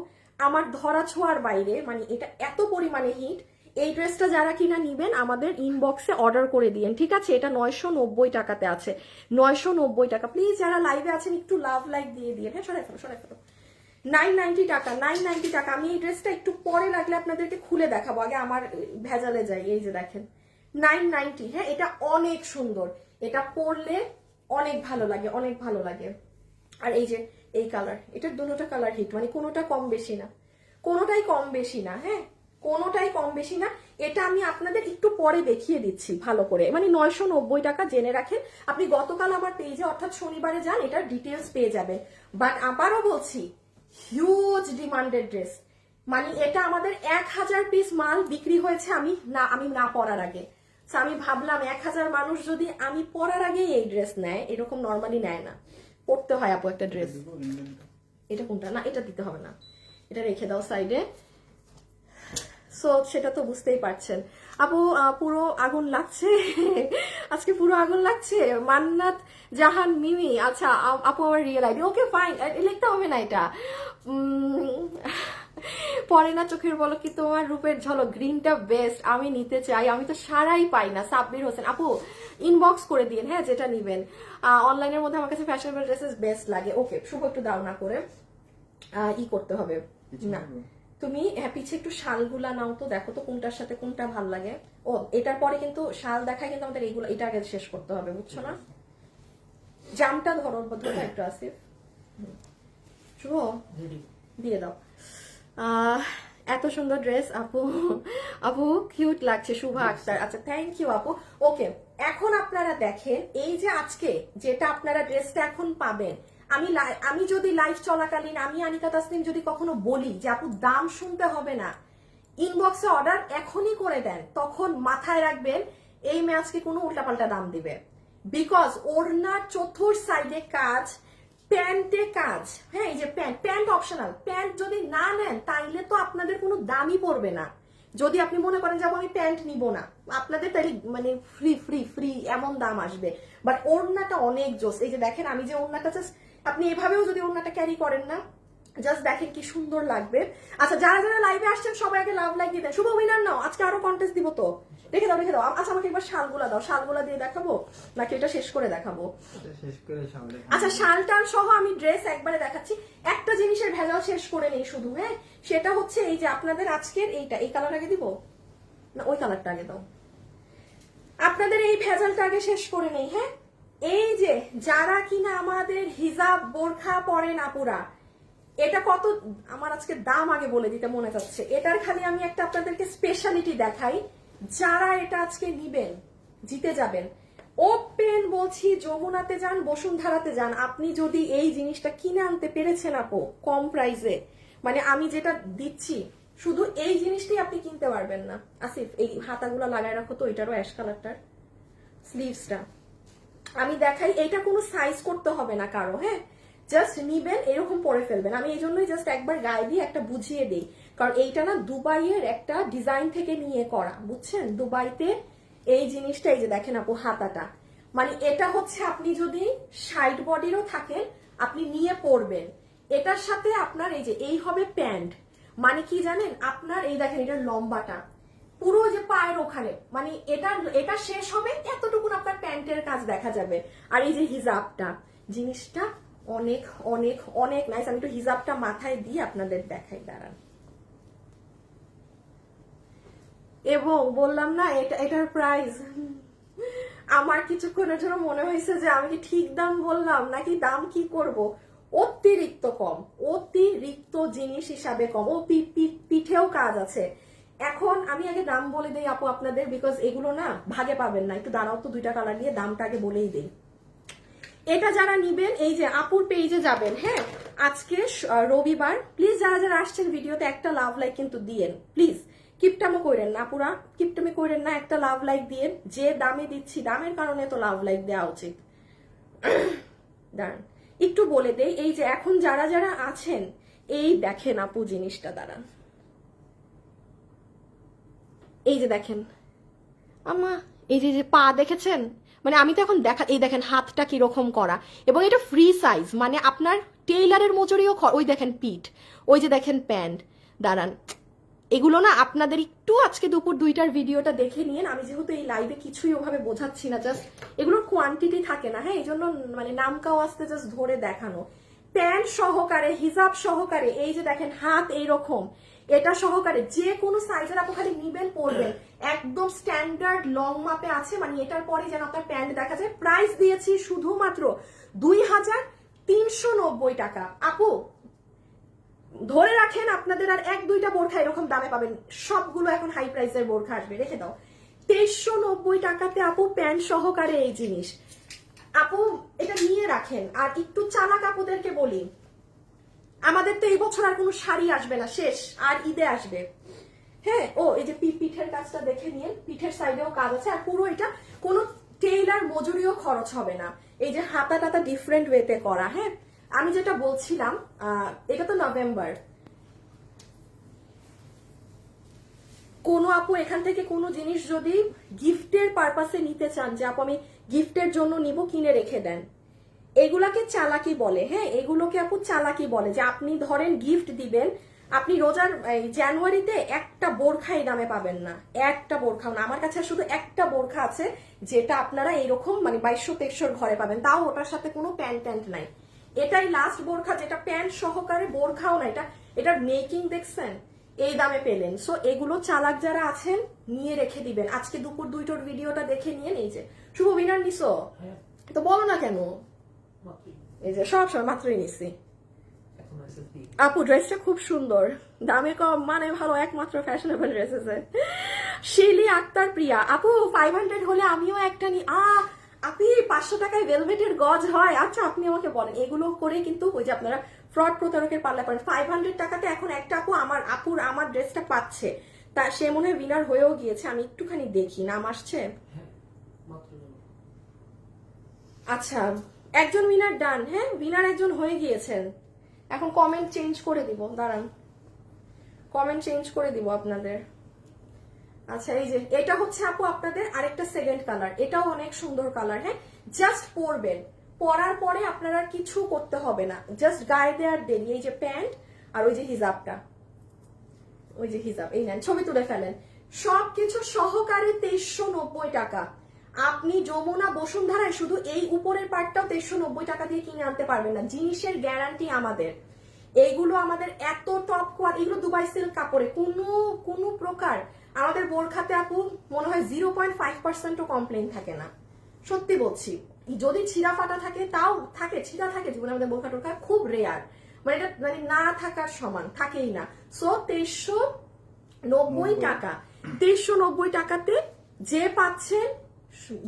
আমার ধরা ছোঁয়ার বাইরে, মানে এটা এত পরিমাণে হিট। এই ড্রেসটা যারা কিনা নিবেন আমাদের ইনবক্সে অর্ডার করে দিয়েন, ঠিক আছে? এটা 990 টাকাতে আছে, 990 টাকা। প্লিজ যারা লাইভে আছেন একটু লাভ লাইক দিয়ে দিয়ে, হ্যাঁ সরাই ফেলো। 990 টাকা, 990 টাকা। আমি এই ড্রেসটা একটু পরে লাগলে আপনাদেরকে খুলে দেখাবো, আগে আমার ভেজালে যাই। এই যে দেখেন 990, হ্যাঁ এটা অনেক সুন্দর, এটা পরলে অনেক ভালো লাগে, অনেক ভালো লাগে। আর এই যে এই কালার, এটার দুটোটা কালার হিট, মানে কোনোটা কম বেশি না, কোনোটাই কম বেশি না, হ্যাঁ কোনোটাই কম বেশি না। এটা আমি আপনাদের একটু পরে দেখিয়ে দিচ্ছি ভালো করে, মানে 990 টাকা জেনে রাখেন। আপনি গতকাল আমার পেজে অর্থাৎ শনিবারে যান, এটার ডিটেলস পেয়ে যাবেন। বাট আবারও বলছি হিউজ ডিমান্ডেড ড্রেস, মানে এটা আমাদের 1000 পিস মাল বিক্রি হয়েছে আমি না পরার আগে। আমি ভাবলাম 1000 মানুষ যদি আমি পরার আগে এই ড্রেস নেয়, এরকম নর্মালি নেয় না, পড়তে হয় আপু একটা ড্রেস। এটা কোনটা, না এটা দিতে হবে না, এটা রেখে দাও সাইডে। সো সেটা তো বুঝতেই পারছেন আপু, পুরো আগুন লাগছে আজকে, পুরো আগুন লাগছে। মান্নাত জাহান মিমি, আচ্ছা আপু আমার রিয়েল আইডি, ওকে ফাইন, লিখতে হবে না এটা। পরে না চোখের বলো কি তোমার রূপের ঝলক, গ্রিনটা বেস্ট, আমি নিতে চাই, আমি তো সারাই পাই না। সাব্বির হোসেন আপু ইনবক্স করে দিন, হ্যাঁ যেটা নিবেন। অনলাইনের মধ্যে আমার কাছে ফ্যাশনেবল ড্রেসেস বেস্ট লাগে। ওকে শুভ একটু দাও না করে ই করতে হবে না, তুমি হ্যাঁ পিছে একটু শালগুলা নাও তো, দেখো তো কোনটার সাথে কোনটা ভাল লাগে। ও এটার পরে কিন্তু শাল দেখায়, কিন্তু আমাদের এইগুলো এটা আগে শেষ করতে হবে, বুঝছো না? জামটা ধরো একটু আসিফ, শুভ দিয়ে দাও। এত সুন্দর ড্রেস আপু, আপু কিউট লাগছে শুভা আক্তার, আচ্ছা থ্যাংক ইউ আপু। ওকে এখন আপনারা দেখেন, এই যে আজকে যেটা আপনারা ড্রেসটা এখন পাবেন, আমি যদি লাইভ চলাকালীন আমি আনিকা তাসনিম যদি কখনো বলি যে আপু দাম শুনতে হবে না, ইনবক্সে অর্ডার এখনই করে দেন, তখন মাথায় রাখবেন এই মেয়ে আজকে কোনো উল্টাপাল্টা দাম দিবে। বিকজ ওড়নার চতুর সাইডে কাজ, প্যান্টে কাজ, হ্যাঁ এই যে প্যান্ট অপশনাল, প্যান্ট যদি না নেন তাইলে তো আপনাদের কোনো দামই পড়বে না। যদি আপনি মনে করেন যে আমি প্যান্ট নিব না, আপনাদের তাইলে মানে ফ্রি এমন দাম আসবে। বাট ওড়নাটা অনেক জোস, এই যে দেখেন আমি যে ওড়নাটা জাস্ট, আপনি এভাবেও যদি ওড়নাটা ক্যারি করেন না, জাস্ট দেখেন কি সুন্দর লাগবে। আচ্ছা যারা যারা লাইভে আসছেন সবাই আগে লাভ লাইক দিয়ে দেন। শুভ উইনার নাও, আজকে আরো কন্টেস্ট দিব তো, রেখে দাও। আচ্ছা আমাকে এবার শালগুলা দাও, শালগুলা দিয়ে দেখাবো নাকি এটা শেষ করে দেখাবো? আচ্ছা শাল টাল সহ আমি ড্রেস একবারে দেখাচ্ছি। একটা জিনিসের ভেজাল শেষ করে নেই শুধু, হ্যাঁ সেটা হচ্ছে এই যে আপনাদের আজকের এইটা, এই কালার আগে দিব না ওই কালারটা আগে দাও, আপনাদের এই ভেজালটা আগে শেষ করে নেই। হ্যাঁ এই যে যারা কিনা আমাদের হিজাব বোরখা পরেন আপুরা, এটা কত, আমার আজকে দাম আগে বলে দিতে মনে যাচ্ছে। এটার খালি আমি একটা আপনাদেরকে স্পেশালিটি দেখাই, যারা এটা আজকে নিবেন জিতে যাবেন। ওপেন বলছি, যমুনাতে যান, বসুন্ধরাতে যান, আপনি যদি এই জিনিসটা কিনে আনতে পেরেছেন আপু কম প্রাইসে, মানে আমি যেটা দিচ্ছি শুধু এই জিনিসটাই আপনি কিনতে পারবেন না। আসিফ এই হাতাগুলো লাগায় রাখো তো, এটারও অ্যাশ কালারটার স্লিভসটা আমি দেখাই। এইটা কোনো সাইজ করতে হবে না কারো, হ্যাঁ জাস্ট নিবেন এরকম পরে ফেলবেন। আমি এই জন্যই জাস্ট একবার গায়ে দিয়ে একটা বুঝিয়ে দিই, কারণ এইটা না দুবাইয়ের একটা ডিজাইন থেকে নিয়ে করা, বুঝছেন? দুবাইতে এই জিনিসটা, এই যে দেখেন আপু হাতাটা, মানে এটা হচ্ছে আপনি যদি সাইড বডিরও থাকেন আপনি নিয়ে পরবেন, এটার সাথে আপনার এই যে এই হবে প্যান্ট, মানে কি জানেন, আপনার এই দেখেন এটার লম্বাটা পুরো যে পায়ের ওখানে, মানে এটা শেষ হবে এতটুকুন আপনার প্যান্টের কাজ দেখা যাবে। আর এই যে হিজাবটা, জিনিসটা অনেক অনেক অনেক নাইস। আমি একটু হিজাবটা মাথায় দিয়ে আপনাদের দেখাই, দাঁড়ান। এবং বললাম না এটার প্রাইস, আমার কিছুক্ষণের জন্য মনে হয়েছে যে আমি কি ঠিক দাম বললাম নাকি দাম কি করব, অতিরিক্ত কম, অতিরিক্ত জিনিস হিসাবে কম। ও পিঠেও কাজ আছে। এখন আমি আগে দাম বলে দেই আপু আপনাদের, বিকজ এগুলো না ভাগে পাবেন না। একটু দাঁড়াও তো, দুইটা কালার নিয়ে দামটা আগে বলেই দেই। এটা যারা নিবেন এই যে আপুর পেজে যাবেন, হ্যাঁ আজকে রবিবার, প্লিজ যারা যারা আসছেন ভিডিওতে একটা লাভ লাইক কিন্তু দিয়েন প্লিজ। কিপটামো করেন না আপুরা, কিপটামি করেন না, একটা লাভ লাইক দিয়েন। যে দামে দিচ্ছি, দামের কারণে তো লাভ লাইক দেওয়া উচিত। দাঁড়ান একটু বলে দেই, এই যে এখন যারা যারা আছেন, এই দেখেন আপু জিনিসটা, দাঁড়ান এই যে দেখেন আমা, এই যে পা দেখেছেন, মানে আমি তো এখন এই দেখেন হাতটা কিরকম করা, এবং এটা ফ্রি সাইজ, মানে আপনার টেইলারের মজুরিও ওই দেখেন পিঠ, ওই যে দেখেন প্যান্ট। দাঁড়ান এগুলো না আপনাদের একটু আজকে দুপুর 2টার ভিডিওটা দেখে নিন। আমি যেহেতু এই লাইভে কিছুই ওভাবে বোঝাচ্ছি না, জাস্ট এগুলোর কোয়ান্টিটি থাকে না, হ্যাঁ এই জন্য মানে নামকাও আসতে জাস্ট ধরে দেখানো। প্যান্ট সহকারে, হিজাব সহকারে, এই যে দেখেন হাত এইরকম, এটা সহকারে যে কোনো সাইজের আপু খালি নিবেন পরবেন, একদম স্ট্যান্ডার্ড লং মাপে আছে। মানে এটার পরে যেন আপনার প্যান্ট দেখা যায়। প্রাইস দিয়েছি শুধুমাত্র 2390 টাকা। আপু ধরে রাখেন আপনাদের আর 1-2টা বোরখা এরকম দামে পাবেন, সবগুলো এখন হাই প্রাইসের বোরখা আসবে, রেখে দাও। 2390 টাকাতে আপু প্যান্ট সহকারে এই জিনিস। আপু এটা নিয়ে রাখেন। আর একটু চালাক আপুদেরকে বলি, আমাদের তো এই বছর আর কোনো শাড়ি আসবে না, শেষ, আর ঈদে আসবে। হ্যাঁ ও এই যে পিঠের কাজটা দেখে নিন, পিঠের সাইডেও কাজ আছে। আর পুরো এটা কোনো টেইলার মজুরিও খরচ হবে না। এই যে হাতা টাতা ডিফারেন্ট ওয়েতে করা। হ্যাঁ আমি যেটা বলছিলাম, এটা তো নভেম্বর, কোনো আপু এখান থেকে কোনো জিনিস যদি গিফটের পারপাসে নিতে চান, যে আপু আমি গিফটের জন্য নিব, কিনে রেখে দেন, এগুলাকে চালাকি বলে। হ্যাঁ এগুলোকে আপু চালাকি বলে, যে আপনি ধরেন গিফট দিবেন, আপনি রোজার জানুয়ারিতে একটা বোরখা এই দামে পাবেন না, একটা বোরখাও না। আমার কাছে শুধু একটা বোরখা আছে যেটা আপনারা এইরকম মানে 2200-2300 ঘরে পাবেন, তাও ওটার সাথে কোনো প্যান্ট ট্যান্ট নাই। এটাই লাস্ট বোরখা যেটা প্যান্ট সহকারে, বোরখাও না, এটার মেকিং দেখছেন, এই দামে পেলেন। সো এগুলো চালাক যারা আছেন নিয়ে রেখে দিবেন। আজকে দুপুর 2টার ভিডিওটা দেখে নিয়ে, এই যে শুভ উইনার নিছো তো বলো না কেন, এই যে সব সময় মাত্রই নিচ্ছি। আপু ড্রেসটা খুব সুন্দর, দামে কম মানে ভালো, একমাত্র ফ্যাশনেবল ড্রেস আছে। শিলি আক্তার প্রিয়া আপু 500 হলে আমিও একটা নি। আপনি 500 টাকায় ভেলভেটের গজ হয়? আচ্ছা আপনি আমাকে বলেন। এগুলো করে কিন্তু ওই যে আপনারা ফ্রড প্রতারকের পাল্লা পড়েন। 500 টাকাতে এখন একটা আপু আমার ড্রেসটা পাচ্ছে, তা সে মনে হয় উইনার হয়েও গিয়েছে। আমি একটুখানি দেখি নাম আসছে। আচ্ছা একজন উইনার ডান, হ্যাঁ উইনার একজন হয়ে গিয়েছেন। এখন কমেন্ট চেঞ্জ করে দিব, দাঁড়ান কমেন্ট চেঞ্জ করে দিব আপনাদের। আচ্ছা এই যে এটা হচ্ছে আপু আপনাদের আরেকটা সেকেন্ড কালার, এটাও অনেক সুন্দর কালার। হ্যাঁ জাস্ট পরবেন, পরার পরে আপনারা কিছু করতে হবে না, জাস্ট গায়ে দেওয়ার দেরি। এই যে প্যান্ট আর ওই যে হিজাবটা, ওই যে হিজাব, এই নেন ছবি তুলে ফেলেন, সবকিছু সহকারে 2390 টাকা। আপনি যমুনা বসুন্ধরায় শুধু এই উপরের পার্টটাও 2390 টাকা দিয়ে কিনে আনতে পারবেন না। জিনিসের গ্যারান্টি আমাদের, এইগুলো আমাদের এত টপ কোয়ালিটি, এগুলো দুবাই সিল্ক কাপড়ে, কোনো প্রকার আমাদের বোরখাতে আপু মনে হয় 0.5%ও কমপ্লেন থাকে না, সত্যি বলছি। যদি ছিঁড়া ফাটা থাকে তাও থাকে, ছিঁড়া থাকে জীবনে আমাদের বোরখা টোরখা খুব রেয়ার, মানে এটা মানে না থাকার সমান, থাকেই না। সো 2390 টাকা, 2390 টাকাতে যে পাচ্ছেন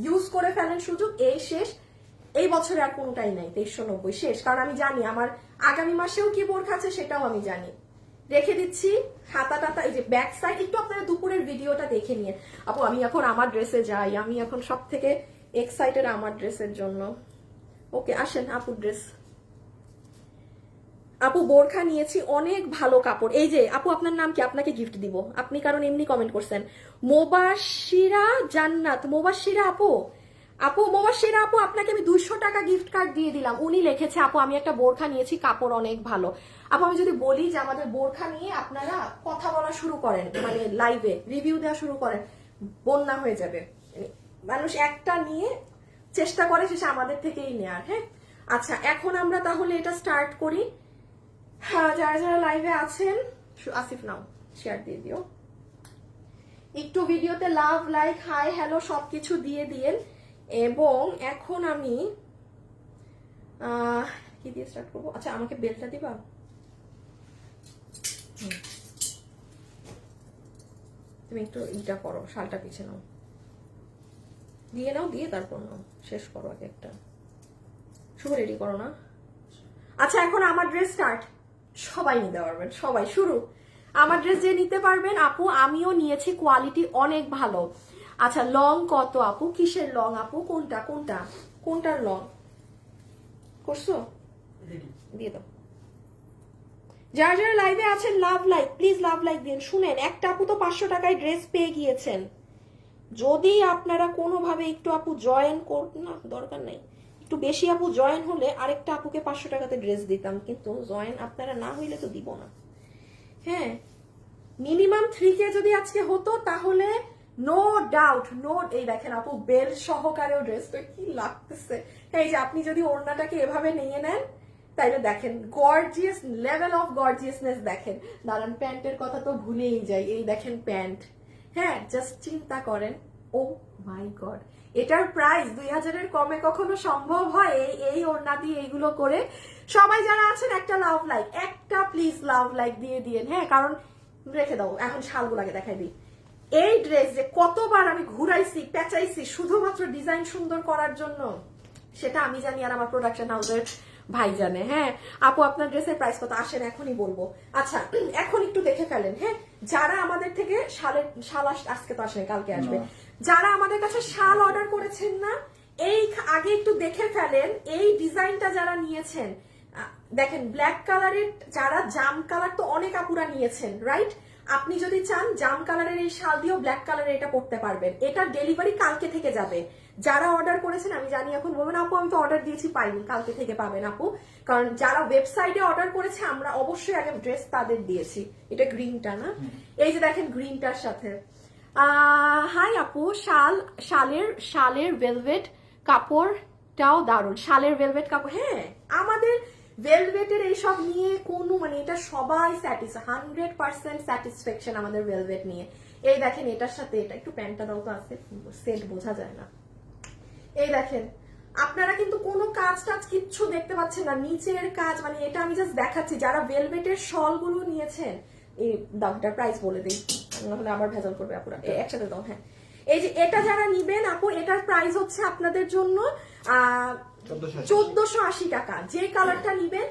ইউজ করে ফেলেন সুযোগ, এই শেষ, এই বছরে আর কোনোটাই নাই, 2390 শেষ। কারণ আমি জানি আমার আগামী মাসেও কি বোরখা আছে সেটাও আমি জানি। রেখে দিচ্ছি হাতা টাতা, এই যে ব্যাক সাইড। একটু আপনারা দুপুরের ভিডিওটা দেখে নিয়ে আপু আমি এখন আমার ড্রেসে যাই, আমি এখন সব থেকে এক্সাইটেড আমার ড্রেসের জন্য। ওকে আসেন আপুর ড্রেস। আপু বোরখা নিয়েছি, অনেক ভালো কাপড়। এই যে আপু আপনার নাম কি, আপনাকে গিফট দিব আপনি, কারণ এমনি কমেন্ট করছেন। মোবাশিরা জান্নাত, মোবাশিরা আপু আপু মোবাশিরা আপু, আপনাকে আমি 200 টাকা গিফট কার্ড দিয়ে দিলাম। উনি লিখেছে আপু আমি একটা বোরখা নিয়েছি, কাপড় অনেক ভালো। আপু আমি যদি বলি যে আমাদের বোরখা নিয়ে আপনারা কথা বলা শুরু করেন, মানে লাইভে রিভিউ দেওয়া শুরু করেন, বন্যা হয়ে যাবে। মানুষ একটা নিয়ে চেষ্টা করে শেষে আমাদের থেকেই নেয়ার। হ্যাঁ আচ্ছা, এখন আমরা তাহলে এটা স্টার্ট করি। হ্যাঁ, যারা যারা লাইভে আছেন আসিফ নাও শেয়ার দিয়ে দিও, একটু ভিডিওতে লাভ, লাইক, হাই, হ্যালো সবকিছু দিয়ে দিয়েন। এবং এখন আমি কি দিয়ে স্টার্ট করবো? আচ্ছা আমাকে বেলটা দিবা? তুমি একটু ইটা করো, শালটা পিছে নাও, দিয়ে নাও, দিয়ে তারপর নাও, শেষ করো আগে একটা। শুভ রেডি করো না? আচ্ছা এখন আমার ড্রেস স্টার্ট, সবাই নিতে পারবেন, সবাই শুরু। আমার ড্রেস যে নিতে পারবেন আপু, আমিও নিয়েছি, কোয়ালিটি অনেক ভালো। আচ্ছা লং কত আপু? কিসের লং আপু? কোনটা কোনটা কোনটার লং করছো? দিয়ে দাও। যারা যারা লাইভে আছেন love like, please love like দিন। শুনেন, একটা আপু তো 500 টাকায় ড্রেস পেয়ে গিয়েছেন। যদি আপনারা কোনোভাবে একটু আপু জয়েন করুন, না দরকার নেই, একটু বেশি আপু জয়েন হলে আরেকটা আপুকে 500 টাকাতে ড্রেস দিতাম, কিন্তু জয়েন আপনারা না হইলে তো দিব না। হ্যাঁ মিনিমাম 3K যদি আজকে হতো তাহলে নো ডাউট, নো। এই দেখেন আপু বেল সহকারেও ড্রেসটা কি লাগতেছে। এই যে আপনি যদি ওড়নাটাকে এভাবে নিয়ে নেন তাইলে দেখেন গর্জিয়াস, লেভেল অফ গর্জিয়াসনেস দেখেন। দাঁড়ান, প্যান্টের কথা তো ভুলেই যাই, এই দেখেন প্যান্ট। হ্যাঁ জাস্ট চিন্তা করেন, ও মাই গড, এটার প্রাইস 2000-এর কমে কখনো সম্ভব হয়? এই ওড়না দিয়ে এইগুলো করে। সবাই যারা আছেন একটা লাভ লাইক, একটা প্লিজ লাভ লাইক দিয়ে দিয়েন। হ্যাঁ কারণ রেখে দাও, এখন শালগুলাকে দেখাই দিই। এই ড্রেস যে কতবার আমি ঘুরাইছি পেঁচাইছি শুধুমাত্র ডিজাইন সুন্দর করার জন্য, সেটা আমি জানি আর আমার প্রোডাকশন হাউসের ভাই জানে। হ্যাঁ আপু আপনার ড্রেসের প্রাইস কত? আসেন এখনই বলবো। আচ্ছা এখন একটু দেখে ফেলেন। হ্যাঁ যারা আমাদের থেকে শাল আজকে তো আসেন, কালকে আসবে, যারা আমাদের কাছে শাল অর্ডার করেছেন না, এই আগে একটু দেখে ফেলেন এই ডিজাইনটা যারা নিয়েছেন। দেখেন ব্ল্যাক কালারের, যারা জাম কালার তো অনেক আপুরা নিয়েছেন, রাইট? আপনি যদি চান জাম কালারের এই শাল দিয়েও ব্ল্যাক কালারের এটা পরতে পারবেন। এটা ডেলিভারি কালকে থেকে যাবে। যারা অর্ডার করেছেন আমি জানি এখন বলবেন আপু আমি তো অর্ডার দিয়েছি পাইনি, কালকে থেকে পাবেন আপু। কারণ যারা ওয়েবসাইটে অর্ডার করেছে আমরা অবশ্যই আগে ড্রেস তাদের দিয়েছি। এটা গ্রিনটা না, এই যে দেখেন গ্রিনটার সাথে। হাই আপু, শালের ভেলভেট কাপড়টাও দারুণ। শালের ভেলভেট কাপড়, হ্যাঁ আমাদের ভেলভেটের এইসব নিয়ে কোনো মানে এটা সবাই 100% স্যাটিসফ্যাকশন আমাদের ভেলভেট নিয়ে। এই দেখেন এটার সাথে এটা, একটু প্যান্টটা দাও তো, আছে সেট বোঝা যায় না। এই দেখেন আপনারা কিন্তু কোনো কাজ টাজ কিচ্ছু দেখতে পাচ্ছেন না, নিচের কাজ, মানে এটা আমি জাস্ট দেখাচ্ছি। যারা ভেলভেটের শল গুলো নিয়েছেন, এই দামটার প্রাইস বলে দিই, নাহলে আবার ভেজাল করবে আপুরা। একসাথে দাও। হ্যাঁ এই যে এটা যারা নিবেন আপু, এটার প্রাইস হচ্ছে আপনাদের জন্য 1480 টাকা। যে কালারটা নিবেন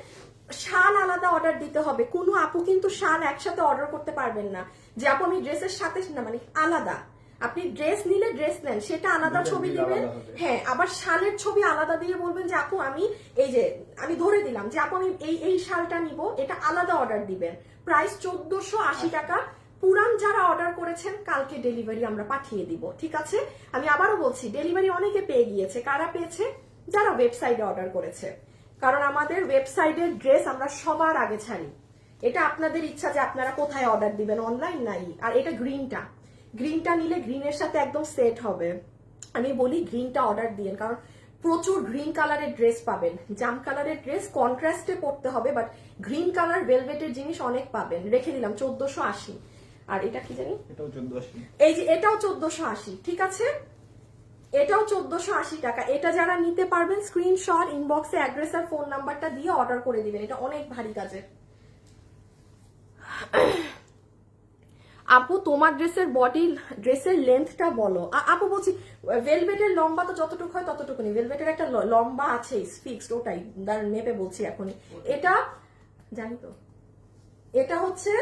শাল আলাদা অর্ডার দিতে হবে। কোনো আপু কিন্তু শাল একসাথে অর্ডার করতে পারবেন না, যে আপু আমি ড্রেসের সাথে না, মানে আলাদা। আপনি ড্রেস নিলে ড্রেস নেন, সেটা আলাদা ছবি দিবেন। হ্যাঁ আবার শালের ছবি আলাদা দিয়ে বলবেন যে আপু আমি এই যে, আমি ধরে দিলাম যে আপু আমি এই শালটা নিব, এটা আলাদা অর্ডার দিবেন। প্রাইস 1480 টাকা। পুরান যারা অর্ডার করেছেন কালকে ডেলিভারি আমরা পাঠিয়ে দিব, ঠিক আছে? আমি আবারও বলছি ডেলিভারি অনেকে পেয়ে গিয়েছে। কারা পেয়েছে? যারা ওয়েবসাইটে অর্ডার করেছে। কারণ আমাদের ওয়েবসাইটের ড্রেস আমরা সবার আগে ছাড়ি। এটা আপনাদের ইচ্ছা যে আপনারা কোথায় অর্ডার দিবেন, অনলাইন নাই। আর এটা গ্রিনটা নিলে গ্রিনের সাথে একদম সেট হবে। আমি বলি গ্রিনটা অর্ডার দিন, কারণ প্রচুর গ্রিন কালারের ড্রেস পাবেন। জাম কালারের ড্রেস কন্ট্রাস্টে পড়তে হবে, বাট গ্রিন কালার ভেলভেটের জিনিস অনেক পাবেন। রেখে দিলাম 1480। আর এটা কি জানি, এটাও 1480। এই যে এটাও 1480, ঠিক আছে? এটাও 1480 টাকা। এটা যারা নিতে পারবেন স্ক্রিনশট ইনবক্সে অ্যাড্রেস আর ফোন নাম্বারটা দিয়ে অর্ডার করে দিবেন। এটা অনেক ভারী কাজের। আপু তোমার ড্রেসের লেন্থটা বলো। আপু বলছি ভেলভেটের লম্বা তো যতটুকু হয় ততটুকুনি। ভেলভেটের একটা লম্বা আছে ফিক্সড, ওটাই মেপে বলছি এখনই। এটা জানি তো, এটা হচ্ছে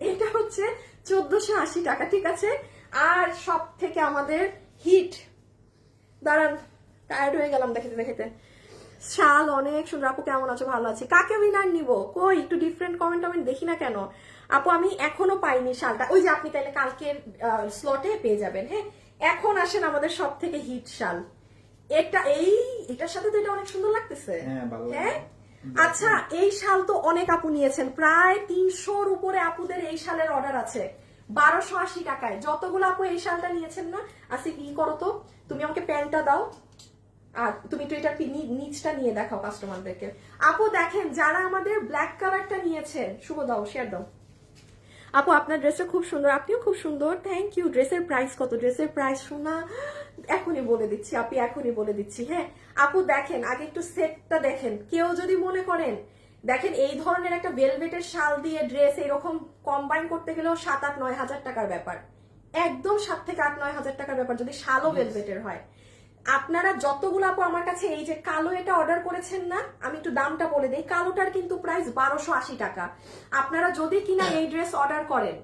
1480 টাকা, ঠিক আছে? আর সব থেকে আমাদের হিট, দাঁড়ান টায়ার্ড হয়ে গেলাম দেখতে দেখতে। শাল অনেক সুন্দর। আপু কেমন আছো? ভালো আছি। কাকে উইনার নিব? কই একটু ডিফারেন্ট কমেন্ট দেখি না কেন? আপু আমি এখনো পাইনি শালটা। ওই যে আপনি তাইলে কালকের স্লটে পেয়ে যাবেন। হ্যাঁ এখন আসেন আমাদের সব থেকে হিট শাল, এটার সাথে তো এটা অনেক সুন্দর লাগতেছে। হ্যাঁ ভালো হ্যাঁ আচ্ছা, এই শাল তো অনেক আপু নিয়েছেন, প্রায় 300-র উপরে আপুদের এই শালের অর্ডার আছে 1280 টাকায়। যতগুলো আপু এই শালটা নিয়েছেন না, আসি কি করো তো, তুমি আমাকে প্যান্টটা দাও আর তুমি তো এটার নিচটা নিয়ে দেখাও কাস্টমারদেরকে। আপু দেখেন যারা আমাদের ব্ল্যাক কালারটা নিয়েছেন, শুভ দাও, শেয়ার দাও। আপু আপনার ড্রেসটা খুব সুন্দর, আপনিও খুব সুন্দর, থ্যাংক ইউ। ড্রেসের প্রাইস কত? ড্রেসের প্রাইস শোনা এখনই বলে দিচ্ছি আপনি, এখনই বলে দিচ্ছি। হ্যাঁ আপু দেখেন আগে একটু সেটটা দেখেন, কেউ যদি মনে করেন দেখেন এই ধরনের একটা ভেলভেটের শাল দিয়ে ড্রেস এরকম কম্বাইন করতে গেলেও 7-8-9 হাজার টাকার ব্যাপার, একদম 7 থেকে 8-9 হাজার টাকার ব্যাপার যদি শালও ভেলভেটের হয়। আপনারা যতগুলো আপু আমার কাছে এই যে কালো এটা অর্ডার করেছেন না, আমি একটু দামটা বলে দিই, কালোটার কিন্তু প্রাইস 1280 টাকা। আপনারা যদি কিনা এই ড্রেস অর্ডার করেন,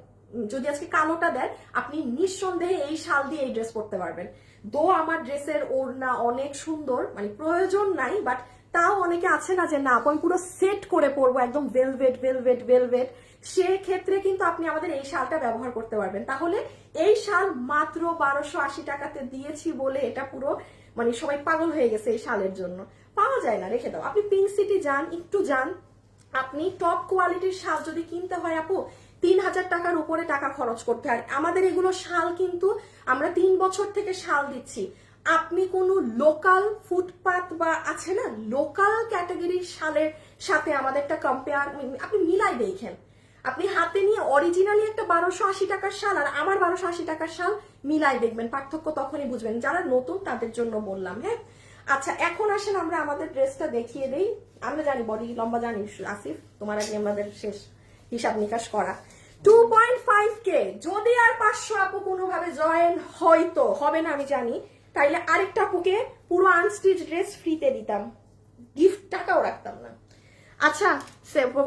যদি আজকে কালোটা দেন, আপনি নিঃসন্দেহে এই শাল দিয়ে এই ড্রেস পরতে পারবেন। দো আমার ড্রেসের ওড়না অনেক সুন্দর, মানে প্রয়োজন নাই, বাট তাও অনেকে আছে না যে না আমি পুরো সেট করে পরবো একদম ভেলভেট ভেলভেট ভেলভেট, সেক্ষেত্রে কিন্তু আপনি আমাদের এই শালটা ব্যবহার করতে পারবেন। তাহলে এই শাল মাত্র 1280 টাকাতে দিয়েছি বলে এটা পুরো মানে সবাই পাগল হয়ে গেছে এই শালের জন্য, পাওয়া যায় না, রেখে দাও। আপনি পিঙ্ক সিটি যান, একটু যান, আপনি টপ কোয়ালিটির শাল যদি কিনতে হয় আপু 3000 টাকার উপরে টাকা খরচ করতে হয়। আমাদের এগুলো শাল কিন্তু আমরা 3 বছর থেকে শাল দিচ্ছি। আপনি কোনো লোকাল ফুটপাত বা আছে না লোকাল ক্যাটাগরির শালের সাথে আমাদেরটা কম্পেয়ার আপনি মিলাই দেখেন, আপনি হাতে নিয়ে অরিজিনালি একটা 1280 টাকার শাল আর আমার 1280 টাকার শাল মিলাই দেখবেন, পার্থক্য তখনই বুঝবেন। যারা নতুন তাদের জন্য বললাম। হ্যাঁ আচ্ছা, এখন আসেন আমরা আমাদের ড্রেসটা দেখিয়ে দেই। আমরা জানি বডি লম্বা জানি আসিফ, তোমার আগে আমাদের শেষ হিসাব নিকাশ করা। 2.5K যদি আর 500 আপু কোনোভাবে জয়েন হয়তো হবে না আমি জানি, তাইলে আরেকটা আপুকে পুরো আনস্টিচ ড্রেস ফ্রিতে দিতাম, গিফট টাকাও রাখতাম না। আচ্ছা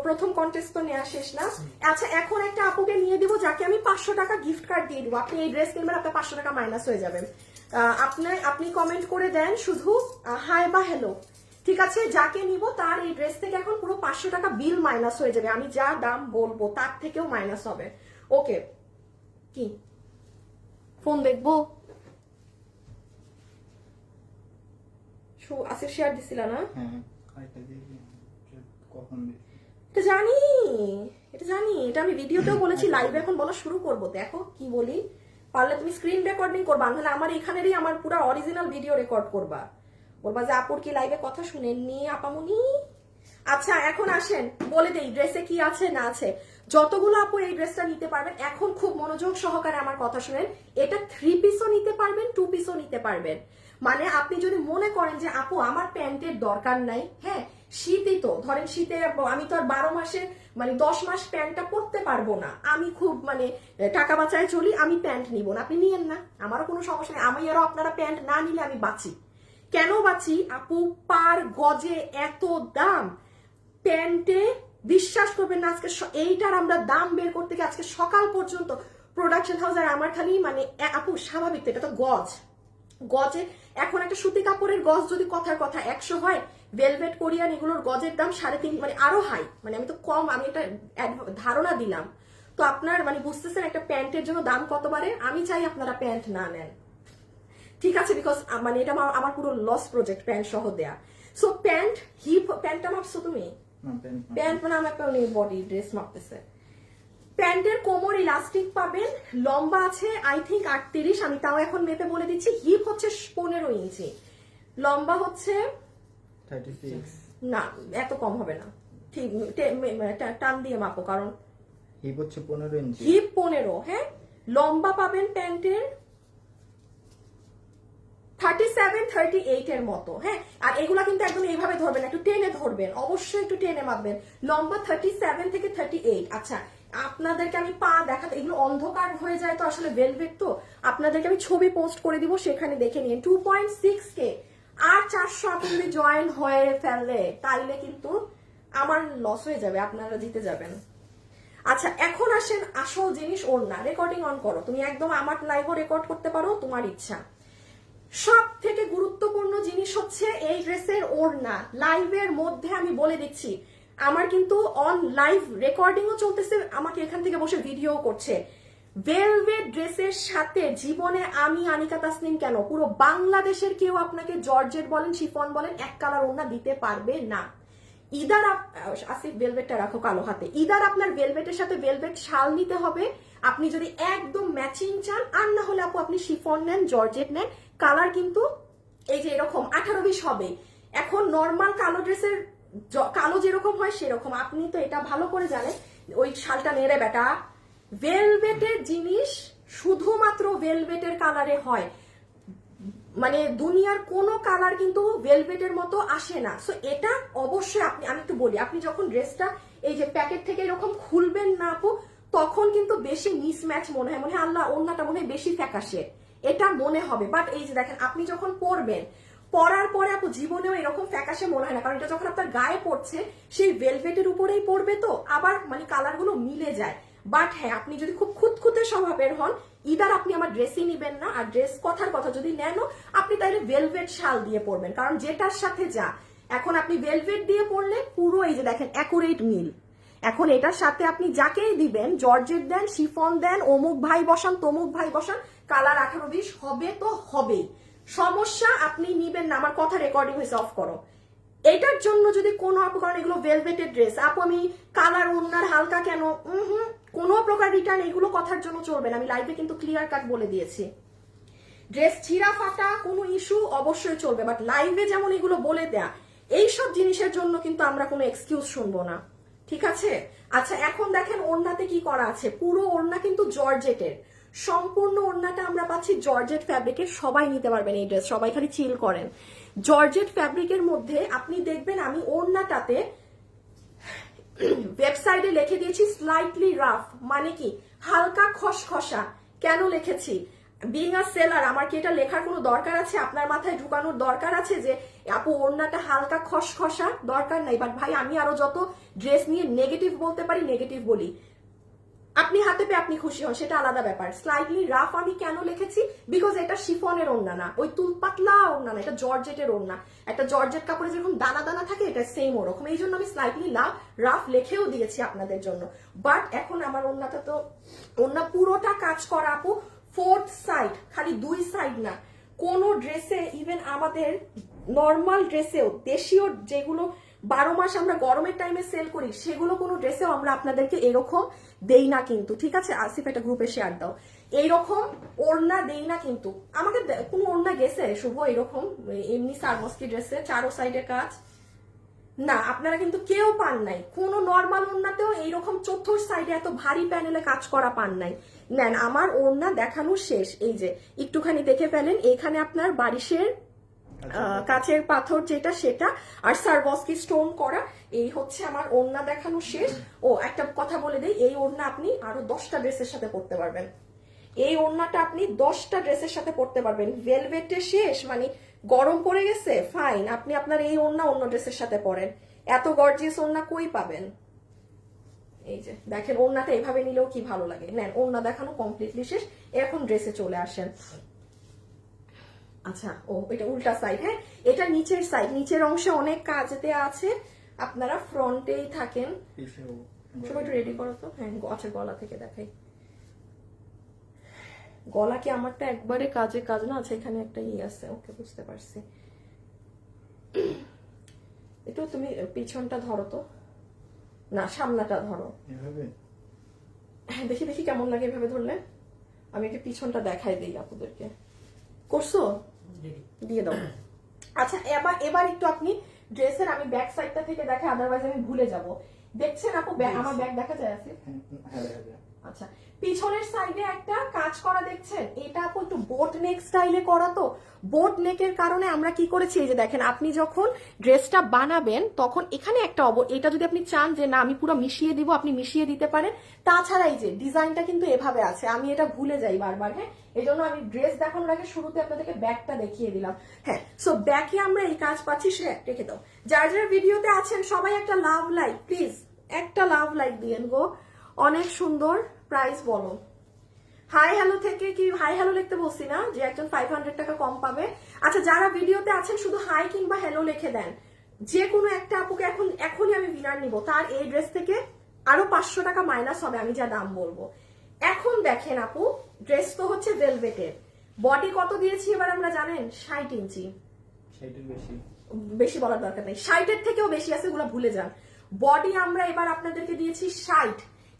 প্রথম কন্টেস্ট তো নেওয়া শেষ না। আচ্ছা এখন একটা আপুকে নিয়ে দিব যাকে আমি 500 টাকা গিফট কার্ড দিয়ে দিব, আপনি এই ড্রেস কিনবেন আপনার 500 টাকা মাইনাস হয়ে যাবে। আপনি কমেন্ট করে দেন শুধু হাই বা হ্যালো, ঠিক আছে? যাকে নিব তার এই ড্রেস থেকে এখন পুরো 500 টাকা বিল মাইনাস হয়ে যাবে, আমি যা দাম বলবো তার থেকেও মাইনাস হবে। ওকে, কি ফোন দেখবো? আসিফ শেয়ার দিছিল না? হ্যাঁ কখন এটা জানি, এটা জানি, এটা আমি ভিডিওতেও বলেছি, লাইভে এখন বলা শুরু করবো। দেখো কি বলি, পারলে তুমি স্ক্রিন রেকর্ডিং করবা, নাহলে আমার এখানেরই আমার পুরো অরিজিনাল ভিডিও রেকর্ড করবা, বলবা যে আপুর কি লাইভে কথা শুনেননি আপামনি। আচ্ছা এখন আসেন বলে দেই ড্রেসে কি আছে না আছে। যতগুলো আপু এই ড্রেসটা নিতে পারবেন এখন খুব মনোযোগ সহকারে আমার কথা শুনেন, এটা 3 পিসও নিতে পারবেন 2 পিসও নিতে পারবেন। মানে আপনি যদি মনে করেন যে আপু আমার প্যান্টের দরকার নাই, হ্যাঁ শীতই তো, ধরেন শীতে আমি তো আর 12 মাসে মানে 10 মাস প্যান্টটা পরতে পারবো না, আমি খুব মানে টাকা বাঁচায় চলি, আমি প্যান্ট নিব না, আপনি নিয়েন না, আমারও কোনো সমস্যা নেই। আমি আরো আপনারা প্যান্ট না নিলে আমি বাঁচি, কেন বাঁচি আপু? পার গজে এত দাম প্যান্টে, বিশ্বাস করবেন না, আজকে এইটার আমরা দাম বের করতে গিয়ে আজকে সকাল পর্যন্ত প্রোডাকশন হাউস আর আমার খালি মানে আপু স্বাভাবিক তো, এটা তো গজে এখন একটা সুতি কাপড়ের গজ যদি কথার কথা 100 হয়, ভেলভেট কোরিয়ান এগুলোর গজের দাম 3.5 মানে আরো হাই, মানে আমি তো কম, আমি এটা ধারণা দিলাম। তো আপনার মানে বুঝতেছেন একটা প্যান্টের জন্য দাম কত বাড়ে। আমি চাই আপনারা প্যান্ট না নেন, ঠিক আছে? বিকজ মানে এটা আমার পুরো লস প্রজেক্ট প্যান্ট সহ দেয়া। সো প্যান্ট হিপ প্যান্টটা মাপছো তুমি? প্যান্ট মানে আমার একটা বডি ড্রেস মাপতেছে। প্যান্টের কোমর ইলাস্টিক পাবেন, লম্বা আছে আই থিঙ্ক 38, আমি তাও এখন মেপে বলে দিচ্ছি। হিপ হচ্ছে 15 ইঞ্চি, লম্বা হচ্ছে 36, না এত কম হবে না, ঠিক টান দিয়ে মাপো, কারণ হিপ হচ্ছে 15 ইঞ্চি, হিপ 15। হ্যাঁ লম্বা পাবেন প্যান্টের 37-38 এর মতো। হ্যাঁ আর এগুলা কিন্তু একদম এইভাবে ধরবেন, একটু টেনে ধরবেন, অবশ্যই একটু টেনে মাপবেন। লম্বা 37 থেকে 38। আচ্ছা আপনাদেরকে আমি পা দেখাতে, এগুলো অন্ধকার হয়ে যায় তো আসলে ভেলভেট তো, আপনাদেরকে আমি ছবি পোস্ট করে দিব, সেখানে দেখে নিন। 2.6K আর 400 আপনি জয়েন হয়ে ফেললে তাইলে কিন্তু আমার লস হয়ে যাবে, আপনারা জিতে যাবেন। আচ্ছা এখন আসেন আসল জিনিস, ওড়না। রেকর্ডিং অন করো, তুমি একদম আমার লাইভও রেকর্ড করতে পারো, তোমার ইচ্ছা। সব থেকে গুরুত্বপূর্ণ জিনিস হচ্ছে এই ড্রেসের ওড়না। লাইভের মধ্যে আমি বলে দিচ্ছি, আমার কিন্তু অন লাইভ রেকর্ডিংও চলতেছে, আমাকে এখান থেকে বসে ভিডিও করছে। ভেলভেট ড্রেসের সাথে জীবনে আমি আনিকা তাসনিম কেন, পুরো বাংলাদেশের কেউ আপনাকে জর্জেট বলেন, শিফন বলেন, এক কালার ওড়না দিতে পারবে না। ইদার আসিফ ভেলভেটটা রাখো কালো হাতে, ইদার আপনার ভেলভেটের সাথে ভেলভেট শাল নিতে হবে আপনি যদি একদম ম্যাচিং চান, আর না হলে আপু আপনি শিফন নেন, জর্জেট নেন। কালার কিন্তু এই যে এরকম 18-20 হবে। এখন নর্মাল কালো ড্রেসের কালো যেরকম হয় সেরকম, আপনি তো এটা ভালো করে জানেন। ওই শালটা নেড়ে বেটা, ভেলভেটের জিনিস শুধুমাত্র ভেলভেটের কালারে হয়, মানে দুনিয়ার কোনো কালার কিন্তু ভেলভেটের মতো আসে না। সো এটা অবশ্যই আপনি, আমি একটু বলি, আপনি যখন ড্রেসটা এই যে প্যাকেট থেকে এরকম খুলবেন না আপু, তখন কিন্তু বেশি মিসম্যাচ মনে হয়, মনে হয় আল্লাহ ওড়নাটা মনে হয় বেশি ফ্যাকাশে, এটা মনে হবে। বাট এই যে দেখেন আপনি যখন পরবেন, পরার পরে আপু জীবনেও এরকম ফ্যাকাশে মনে হয় না, কারণ এটা যখন আপনার গায়ে পড়ছে সেই ভেলভেটের উপরেই পড়বে, তো আবার মানে কালারগুলো মিলে যায়। বাট হ্যাঁ, আপনি যদি খুব খুঁতখুঁতে স্বভাবের হন, ইদার আপনি আমার ড্রেসই নিবেন না, আর ড্রেস কথার কথা যদি নেন আপনি তাইলে ভেলভেট শাল দিয়ে পরবেন, কারণ যেটার সাথে যা। এখন আপনি ভেলভেট দিয়ে পরলে পুরো এই যে দেখেন অ্যাকুরেট মিল। এখন এটার সাথে আপনি যাকেই দিবেন, জর্জেট দেন, শিফন দেন, অমুক ভাই বসান, তমুক ভাই বসান, কালার 18-20 হবে তো হবেই, সমস্যা আপনি নিবেন না। আমার কথা রেকর্ডিং হয়েছে, অফ করো। এটার জন্য যদি কোনো আপু, কারণ এগুলো ভেলভেটেড ড্রেস আপু, আমি কালার ওড়নার হালকা কেন, কোনো প্রকার রিটার্ন এগুলো কথার জন্য চলবে না। আমি লাইভে কিন্তু ক্লিয়ার কাট বলে দিয়েছি, ড্রেস ছিঁড়া ফাটা কোনো ইস্যু অবশ্যই চলবে, বাট লাইভে যেমন এগুলো বলে দেয়া, এইসব জিনিসের জন্য কিন্তু আমরা কোনো এক্সকিউজ শুনবো না, ঠিক আছে? আচ্ছা এখন দেখেন ওড়নাতে কি করা আছে, পুরো ওড়না কিন্তু জর্জেটের, সম্পূর্ণ ওড়নাটা আমরা পাচ্ছি জর্জেট ফ্যাব্রিকের। সবাই নিতে পারবেন এই ড্রেস, সবাই খালি চিল করেন। জর্জেট ফ্যাব্রিকের মধ্যে আপনি দেখবেন আমি ওড়নাটাতে ওয়েবসাইটে লিখে দিয়েছি স্লাইটলি রাফ, মানে কি হালকা খসখসা। কেন লিখেছি? বিং আ সেলার, আমার কি এটা লেখার কোনো দরকার আছে? আপনার মাথায় ঢুকানোর দরকার আছে যে আপু ওড়নাটা হালকা খসখসা? দরকার নাই। বাট ভাই আমি আরো যত ড্রেস নিয়ে নেগেটিভ বলতে পারি নেগেটিভ বলি, আপনি হাতে পেয়ে আপনি খুশি হন, সেটা আলাদা ব্যাপার। স্লাইটলি রাফ আমি কেন লিখেছি? বিকজ এটা শিফনের ওড়না না, ওই তুল পাতলা ওড়না না, এটা জর্জেটের ওড়না। একটা জর্জেট কাপড়ে যেরকম দানা দানা থাকে, এটা সেম ওরকম, এই জন্য আমি স্লাইটলি রাফ লিখেও দিয়েছি আপনাদের জন্য। বাট এখন আমার ওড়নাটা তো, ওড়না পুরোটা কাজ করা আপু, 4th সাইড, খালি 2 সাইড না। কোন ড্রেসে, ইভেন আমাদের নর্মাল ড্রেসেও, দেশীয় যেগুলো 12 মাস আমরা গরমের টাইমে সেল করি, সেগুলো কোনো ড্রেসেও আমরা আপনাদেরকে এরকম দেই না কিন্তু, ঠিক আছে? আসিফ একটা গ্রুপে শেয়ার দাও, এইরকম ওড়না দেই না কিন্তু। আমাকে কোনো ওড়না গেছে শুভ এরকম এমনি সারমস্কি ড্রেসে 4 সাইডে কাজ? না, আপনারা কিন্তু কেউ পান নাই। কোনো নর্মাল ওড়নাতেও এইরকম 4th সাইডে এত ভারী প্যানেলে কাজ করা পান নাই। নেন আমার ওড়না দেখানো শেষ, এই যে একটুখানি দেখে ফেলেন, এখানে আপনার বারিশের কাচের পাথর যেটা সেটা, আর সারবস্কি স্টোন করা। এই হচ্ছে আমার ওড়না দেখানো শেষ। ও একটা কথা বলে দেই, এই ওড়না আপনি আরো 10টা ড্রেসের সাথে পরতে পারবেন। এই ওড়নাটা আপনি 10টা ড্রেসের সাথে পরতে পারবেন। ভেলভেটে শেষ, মানে গরম পড়ে গেছে, ফাইন, আপনি আপনার এই ওড়না অন্য ড্রেসের সাথে পরেন। এত গর্জিয়াস ওড়না কই পাবেন? এই যে দেখেন ওড়নাটা এভাবে নিলেও কি ভালো লাগে। নেন ওড়না দেখানো কমপ্লিটলি শেষ, এখন ড্রেসে চলে আসেন। আচ্ছা, ও এটা উল্টা সাইড, হ্যাঁ এটা নিচের সাইড, নিচের অংশে অনেক কাজ দেয়া আছে, আপনারা ফ্রন্টেই থাকেন। সবাই একটু রেডি করো তো। হ্যাঁ আচ্ছা, গলা থেকে দেখাই। গলা কি আমারটা একবারে কাজে কাজ না আছে, এখানে একটা আছে, ওকে বুঝতে পারছি। একটু তুমি পিছনটা ধরো তো, না সামনাটা ধরো, হ্যাঁ দেখি দেখি কেমন লাগে এভাবে ধরলে। আমি একটু পিছনটা দেখাই দিই আপুদেরকে। করছো? দিয়ে দাও। আচ্ছা এবার একটু আপনি ড্রেসের, আমি ব্যাক সাইডটা থেকে দেখাই, আদারওয়াইজ আমি ভুলে যাব। দেখছেন আপু আমার ব্যাগ দেখা যায় আছে? আচ্ছা, পিছনের সাইডে একটা কাজ করা দেখছেন, এটা আপু একটু বোট নেক স্টাইলে করা। তো বোট নেকের কারণে আমরা কি করেছি, এই যে দেখেন আপনি যখন ড্রেসটা বানাবেন তখন এখানে একটা এটা যদি আপনি চান যে না আমি পুরো মিশিয়ে দিব, আপনি মিশিয়ে দিতে পারেন। তাছাড়া এই যে ডিজাইনটা কিন্তু এভাবে আছে, আমি এটা ভুলে যাই বারবার, হ্যাঁ এই জন্য আমি ড্রেস দেখানোর আগে শুরুতে আপনাদেরকে ব্যাগটা দেখিয়ে দিলাম। হ্যাঁ, সো ব্যাকে আমরা এই কাজ পাচ্ছি, সে রেখে দাও। যার যার ভিডিওতে আছেন সবাই একটা লাভ লাইক, প্লিজ একটা লাভ লাইক দিয়েন গো। অনেক সুন্দর। প্রাইস বলো। হাই হ্যালো থেকে কি হাই হ্যালো লিখতে বলছি না যে একজন 500 টাকা কম পাবে? আচ্ছা যারা ভিডিওতে আছেন শুধু হাই কিংবা হ্যালো লিখে দেন, যে কোনো একটা আপুকে এখনই আমি উইনার নিব, তার এই ড্রেস থেকে আরো 500 টাকা মাইনাস হবে আমি যা দাম বলবো। এখন দেখেন আপু, ড্রেস তো হচ্ছে ভেলভেটের, বডি কত দিয়েছি এবার আমরা জানেন? 60 ইঞ্চি। সেটার বেশি। বেশি বলার দরকার নেই, 60-এর থেকেও বেশি আছে, ওগুলো ভুলে যান। বডি আমরা এবার আপনাদেরকে দিয়েছি 60,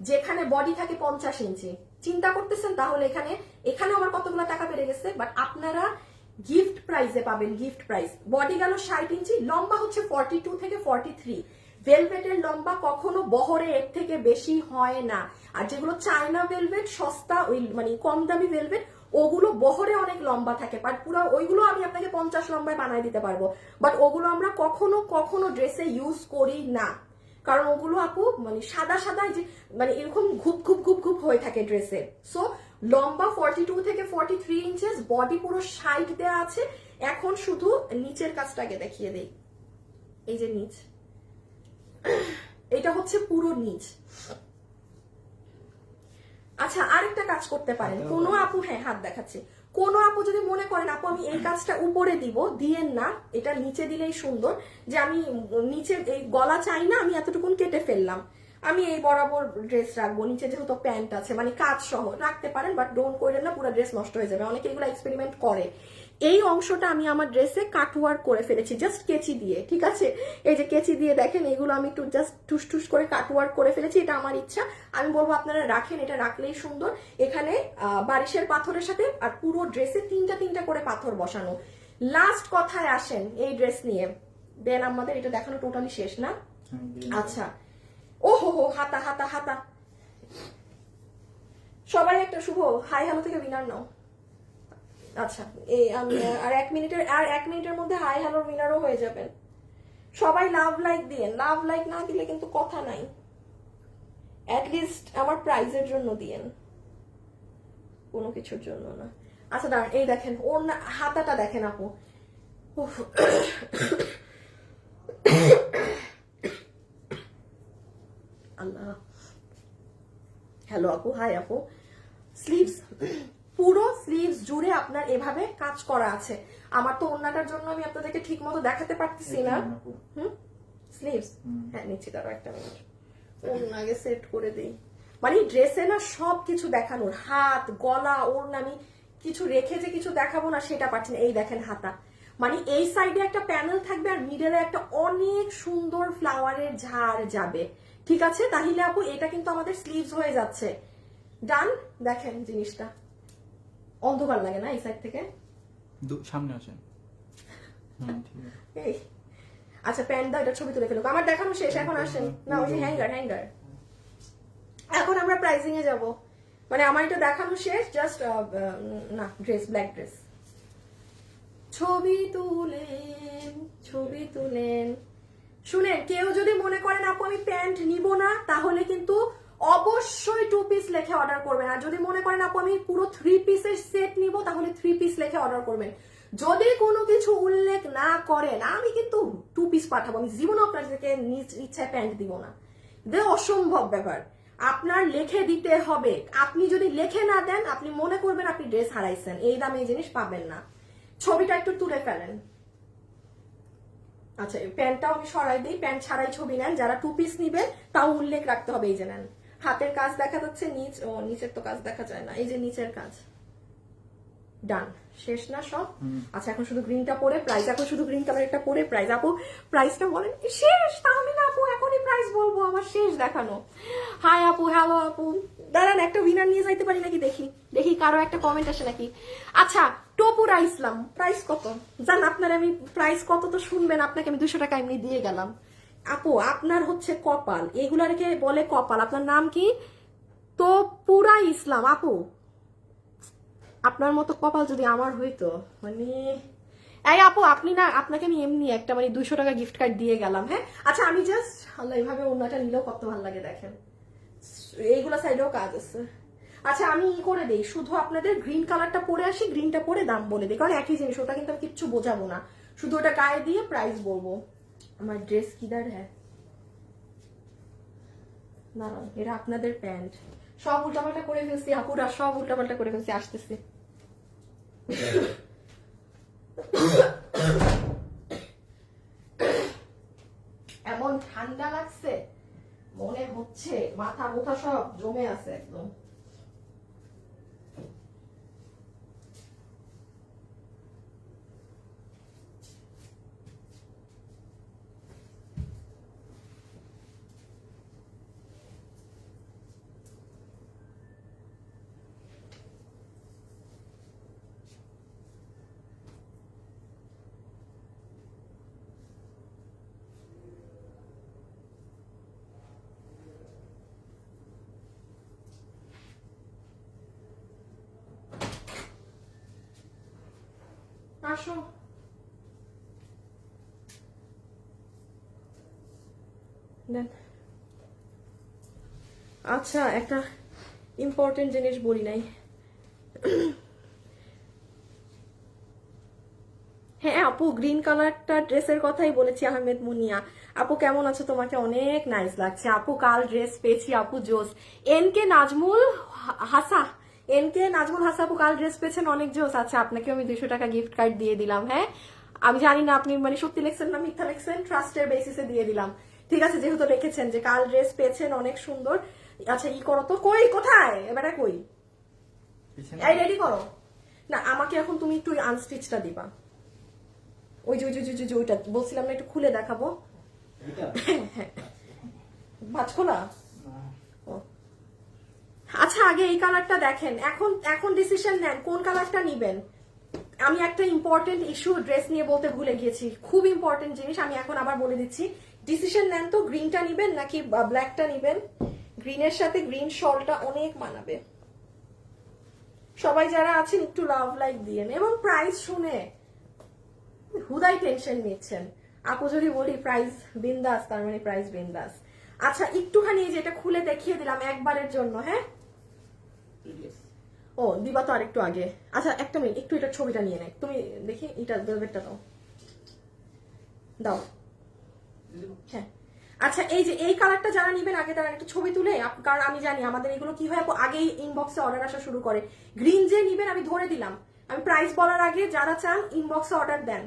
যেখানে বডি থাকে 50 ইঞ্চি। চিন্তা করতেছেন তাহলে এখানে আমার কতগুলো টাকা বেড়ে গেছে, বাট আপনারা গিফট প্রাইসে পাবেন, গিফট প্রাইস। বডি গেল 60 ইঞ্চি, লম্বা হচ্ছে 42 থেকে 43। ভেলভেটের লম্বা কখনো বহরে এর থেকে বেশি হয় না। আর যেগুলো চায়না ভেলভেট, সস্তা ওই মানে কম দামি ভেলভেট, ওগুলো বহরে অনেক লম্বা থাকে, বাট পুরো ওইগুলো আমি আপনাকে 50 লম্বায় বানায় দিতে পারবো, বাট ওগুলো আমরা কখনো ড্রেসে ইউজ করি না, কারণ ওগুলো আপু মানে সাদা সাদা যে মানে এরকম ঘুপ ঘুপ ঘুপ ঘুপ হয়ে থাকে ড্রেসে। সো লম্বা 42 থেকে 43 ইঞ্চেস, বডি পুরো 60 দেয়া আছে। এখন শুধু নিচের কাজটাকে দেখিয়ে দেই। এই যে নিচ, এটা হচ্ছে পুরো নিচ। আচ্ছা আরেকটা কাজ করতে পারেন কোনো আপু, হ্যাঁ হাত দেখাচ্ছে, কোনো আপু যদি মনে করেন আপু আমি এই কাজটা উপরে দিব, দিয়েন না, এটা নিচে দিলেই সুন্দর। যে আমি নিচে এই গলা চাই না, আমি এতটুকুন কেটে ফেললাম, আমি এই বরাবর ড্রেস রাখবো, নিচে যেহেতু প্যান্ট আছে, মানে কাজ সহ রাখতে পারেন, বাট ডোন্ট করেন না, পুরো ড্রেস নষ্ট হয়ে যাবে। অনেকে এগুলো এক্সপেরিমেন্ট করে। এই অংশটা আমি আমার ড্রেসে কাটওয়ার্ক করে ফেলেছি জাস্ট কেচি দিয়ে, ঠিক আছে? এই যে কেচি দিয়ে দেখেন, এগুলো আমি একটু জাস্ট টুস টুস করে কাটওয়ার্ক করে ফেলেছি। এটা আমার ইচ্ছা, আমি বলবো আপনারা রাখেন, এটা রাখলেই সুন্দর। এখানে বারিশের পাথরের সাথে আর পুরো ড্রেসে তিনটা করে পাথর বসানো। লাস্ট কথায় আসেন এই ড্রেস নিয়ে, দেন আমাদের এটা দেখানো টোটালি শেষ না? আচ্ছা, ও হো হাতা হাতা হাতা, সবাই একটা শুভ হাই হ্যালো থেকে উইনার নাও। আচ্ছা এই আমি আর 1 মিনিটের মধ্যে হাই হ্যালো উইনারও হয়ে যাবেন। সবাই লাভ লাইক দিয়েন, লাভ লাইক না দিলে কিন্তু কথা নাই, অ্যাটলিস্ট আমার প্রাইজের জন্য দিয়েন, কোনো কিছুর জন্য না। আচ্ছা দাঁড়ান, এই দেখেন ওর হাতাটা দেখেন আপু, উফ। আল্লাহ, হ্যালো আপু, হাই আপু। স্লিভস, পুরো স্লিভস জুড়ে আপনার এভাবে কাজ করা আছে। আমার তো ওড়নাটার জন্য আমি আপনাদেরকে ঠিক মতো দেখাতে পারতেছি না। স্লিভস, হ্যাঁ নিচ্ছি, তারও একটা মিনিট, ওড়না আগে সেট করে দিই। মানে ড্রেসে না সবকিছু দেখানোর, হাত গলা ওড়না, আমি কিছু রেখে যে কিছু দেখাবো না সেটা পাচ্ছি না। এই দেখেন হাতা, মানে এই সাইডে একটা প্যানেল থাকবে আর মিডলে একটা অনেক সুন্দর ফ্লাওয়ারের ঝাড় যাবে, ঠিক আছে? তাহলে আপু এটা কিন্তু আমাদের স্লিভস হয়ে যাচ্ছে। ডান, দেখেন জিনিসটা অন্ধকার লাগে না এই সাইড থেকে? সামনে আসেন। এই আচ্ছা প্যান্ট দাও, এটা ছবি তুলে ফেলুক, আমার দেখানো শেষ, এখন আসেন না। ওই যে হ্যাঙ্গার, এখন আমরা প্রাইজিং এ যাব, মানে আমার এটা দেখানো শেষ, জাস্ট না ড্রেস, ব্ল্যাক ড্রেস। ছবি তুলেন। শুনেন, কেউ যদি মনে করেন আপু আমি প্যান্ট নিব না, তাহলে কিন্তু অবশ্যই 2 পিস লেখে অর্ডার করবেন। আর যদি মনে করেন আপু আমি পুরো 3 পিসের সেট নিব, তাহলে 3 পিস লেখে অর্ডার করবেন। যদি কোনো কিছু উল্লেখ না করেন, আমি কিন্তু 2 পিস পাঠাবো, আমি জীবনে আপনাদেরকে নিজ ইচ্ছায় প্যান্ট দিব না, অসম্ভব ব্যাপার। আপনার লিখে দিতে হবে, আপনি যদি লিখে না দেন আপনি মনে করবেন আপনি ড্রেস হারাইছেন, এই দামে এই জিনিস পাবেন না। ছবিটা একটু তুলে ফেলেন। আচ্ছা প্যান্টটাও আমি সরাই দিই, প্যান্ট ছাড়াই ছবি নেন, যারা 2 পিস নিবেন তাও উল্লেখ রাখতে হবে। এই যে নেন, হাতের কাজ দেখা যাচ্ছে, নিচ ও নিচের তো কাজ দেখা যায় না, এই যে নিচের কাজ। ডান, শেষ না সব? আচ্ছা এখন শুধু গ্রিনটা পরে প্রাইস, এখন শুধু গ্রিন কালারটা পরে প্রাইস। আপু প্রাইসটা বলেন। শেষ? তাহলে না আপু এখনই প্রাইস বলবো, আমার শেষ দেখানো। হাই আপু, হ্যালো আপু, দাঁড়ান একটা উইনার নিয়ে যাইতে পারি নাকি, দেখি কারো একটা কমেন্ট আসে নাকি। আচ্ছা টপুরা ইসলাম, প্রাইস কত জান আপনার? আমি প্রাইস কত তো শুনবেন, আপনাকে আমি 200 টাকা এমনি দিয়ে গেলাম। আপু আপনার হচ্ছে কপাল, এগুলা রেখে বলে কপাল। আপনার নাম কি? টপুরা ইসলাম। আপু আপনার মতো কপাল যদি আমার হইতো, মানে এই আপু আপনি না, আপনাকে আমি এমনি একটা মানে 200 টাকা গিফট কার্ড দিয়ে গেলাম। হ্যাঁ আচ্ছা আমি জাস্ট আল্লাহ এইভাবে ওনাটা নিলেও কত ভালো লাগে দেখেন, এইগুলা সাইডেও কাজ আছে। আচ্ছা আমি ই করে দেই, শুধু আপনাদের গ্রিন কালারটা পরে আসি, গ্রিনটা পরে দাম বলে দিই, কারণ একই জিনিস, ওটা কিন্তু আমি কিচ্ছু বোঝাবো না, শুধু ওটা গায়ে দিয়ে প্রাইস বলবো। আমার ড্রেস কিদার, হ্যাঁ দাঁড়ান, এটা আপনাদের প্যান্ট। সব উল্টাপাল্টা করে ফেলছি আপুরা, সব উল্টাপাল্টা করে ফেলছি, আসতেছি। এমন ঠান্ডা লাগছে, মনে হচ্ছে মাথা মোথা সব জমে আছে একদম। আসো। দেন। আচ্ছা, একটা ইম্পর্টেন্ট জিনিস বলি নাই। হ্যাঁ আপু, গ্রিন কালারটা ড্রেসের কথাই বলেছি, আহমেদ মুনিয়া। আপু কেমন আছো? তোমাকে অনেক নাইস লাগছে আপু, কাল ড্রেস পেয়েছি আপু, জোস। এনকে নাজমুল হাসা, এনকে নাজমুল হাসা আপু কাল ড্রেস পেয়েছেন, অনেক জোস। আচ্ছা, আপনাকে আমি 200 টাকা গিফট কার্ড দিয়ে দিলাম। হ্যাঁ, আমি জানি না আপনি মানে সত্যি লিখছেন না মিথ্যা লিখছেন, ট্রাস্টের বেসিসে দিয়ে দিলাম। ঠিক আছে, যেহেতু লিখেছেন যে কাল ড্রেস পেয়েছেন অনেক সুন্দর। আচ্ছা, ই করো তো, কই কোথায় এবারে, কই এই রেডি করো না, আমাকে এখন তুমি একটু আনস্টিচটা দিবা। ওই যে ওই যে ওই যে ওইটা বলছিলাম না, একটু খুলে দেখাবো। হ্যাঁ, ভাঁজ খোলা। ও আচ্ছা, আগে এই কালারটা দেখেন, এখন এখন ডিসিশন নেন কোন কালারটা নিবেন। আমি একটা ইম্পর্টেন্ট ইস্যু ড্রেস নিয়ে বলতে ভুলে গিয়েছি, খুব ইম্পর্টেন্ট জিনিস, আমি এখন আবার বলে দিচ্ছি। ডিসিশন নেন তো, গ্রিনটা নিবেন নাকি ব্ল্যাকটা নিবেন। গ্রিনের সাথে গ্রিন শলটা অনেক মানাবে। সবাই যারা আছেন একটু লাভ লাইক দিয়েন, এবং প্রাইস শুনে হুদাই টেনশন নিচ্ছেন। আপু যদি বলি প্রাইস বিন্দাস, তার মানে প্রাইস বিন্দাস। আচ্ছা, একটুখানি এই যে এটা খুলে দেখিয়ে দিলাম একবারের জন্য। হ্যাঁ, ও দিবা তো আরেকটু আগে। আচ্ছা একটা মিনিট, একটু এটা ছবিটা নিয়ে নেয় তুমি, দেখি এটা ভেলভেটটা দাও, দাও। হ্যাঁ, আচ্ছা এই যে এই কালারটা যারা নিবেন আগে তারা একটা ছবি তুলে, কারণ আমি জানি আমাদের এগুলো কি হয়, আগেই ইনবক্সে অর্ডার আসা শুরু করে। গ্রিন যে নিবেন আমি ধরে দিলাম, আমি প্রাইস বলার আগে যারা চান ইনবক্সে অর্ডার দেন,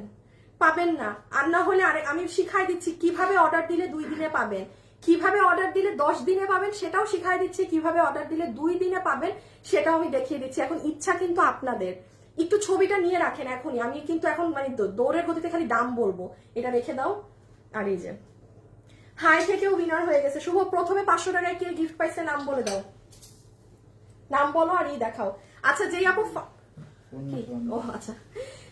পাবেন না। আর না হলে আমি শিখাই দিচ্ছি কিভাবে অর্ডার দিলে 2 দিনে পাবেন, কিভাবে অর্ডার দিলে 10 দিনে পাবেন সেটাও শিখাই দিচ্ছি, কিভাবে অর্ডার দিলে 2 দিনে পাবেন সেটাও আমি দেখিয়ে দিচ্ছি। এখন ইচ্ছা কিন্তু আপনাদের, একটু ছবিটা নিয়ে রাখেন এখনই, আমি কিন্তু এখন মানে দৌড়ের গতিতে খালি দাম বলবো, এটা রেখে দাও। আর এই যে হাই থেকেও উইনার হয়ে গেছে শুভ, প্রথমে 500 টাকায় কে গিফট পাইছে নাম বলে দাও, নাম বলো আর এই দেখাও। আচ্ছা, যেই আপু ও আচ্ছা,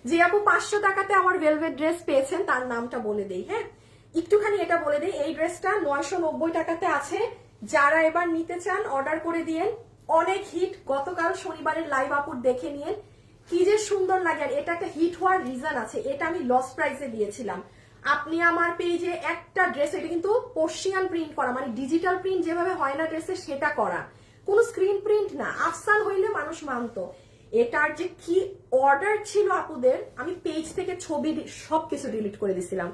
যে আপু 500 টাকাতে আমার ভেলভেট ড্রেস পেয়েছেন তার নামটা বলে দেই। হ্যাঁ, একটুখানি এটা বলে দেই, এই ড্রেসটা 990 টাকাতে আছে। যারা এবার নিতে চান অর্ডার করে দিয়েন, অনেক হিট। গতকাল শনিবারের লাইভ আপুর দেখে নিয়ে কি যে সুন্দর লাগে, আর এটা একটা হিট হওয়ার রিজন আছে, এটা আমি লস প্রাইসে দিয়েছিলাম। আপনি আমার পেজে একটা ড্রেস, এটা কিন্তু পর্শিয়ান প্রিন্ট করা, মানে ডিজিটাল প্রিন্ট যেভাবে হয় না ড্রেসে সেটা করা, কোনো স্ক্রিন প্রিন্ট না, আফসান হইলে মানুষ মানতো। এটার যে কি অর্ডার ছিল আপুদের, আমি পেজ থেকে ছবি সবকিছু ডিলিট করে দিছিলাম,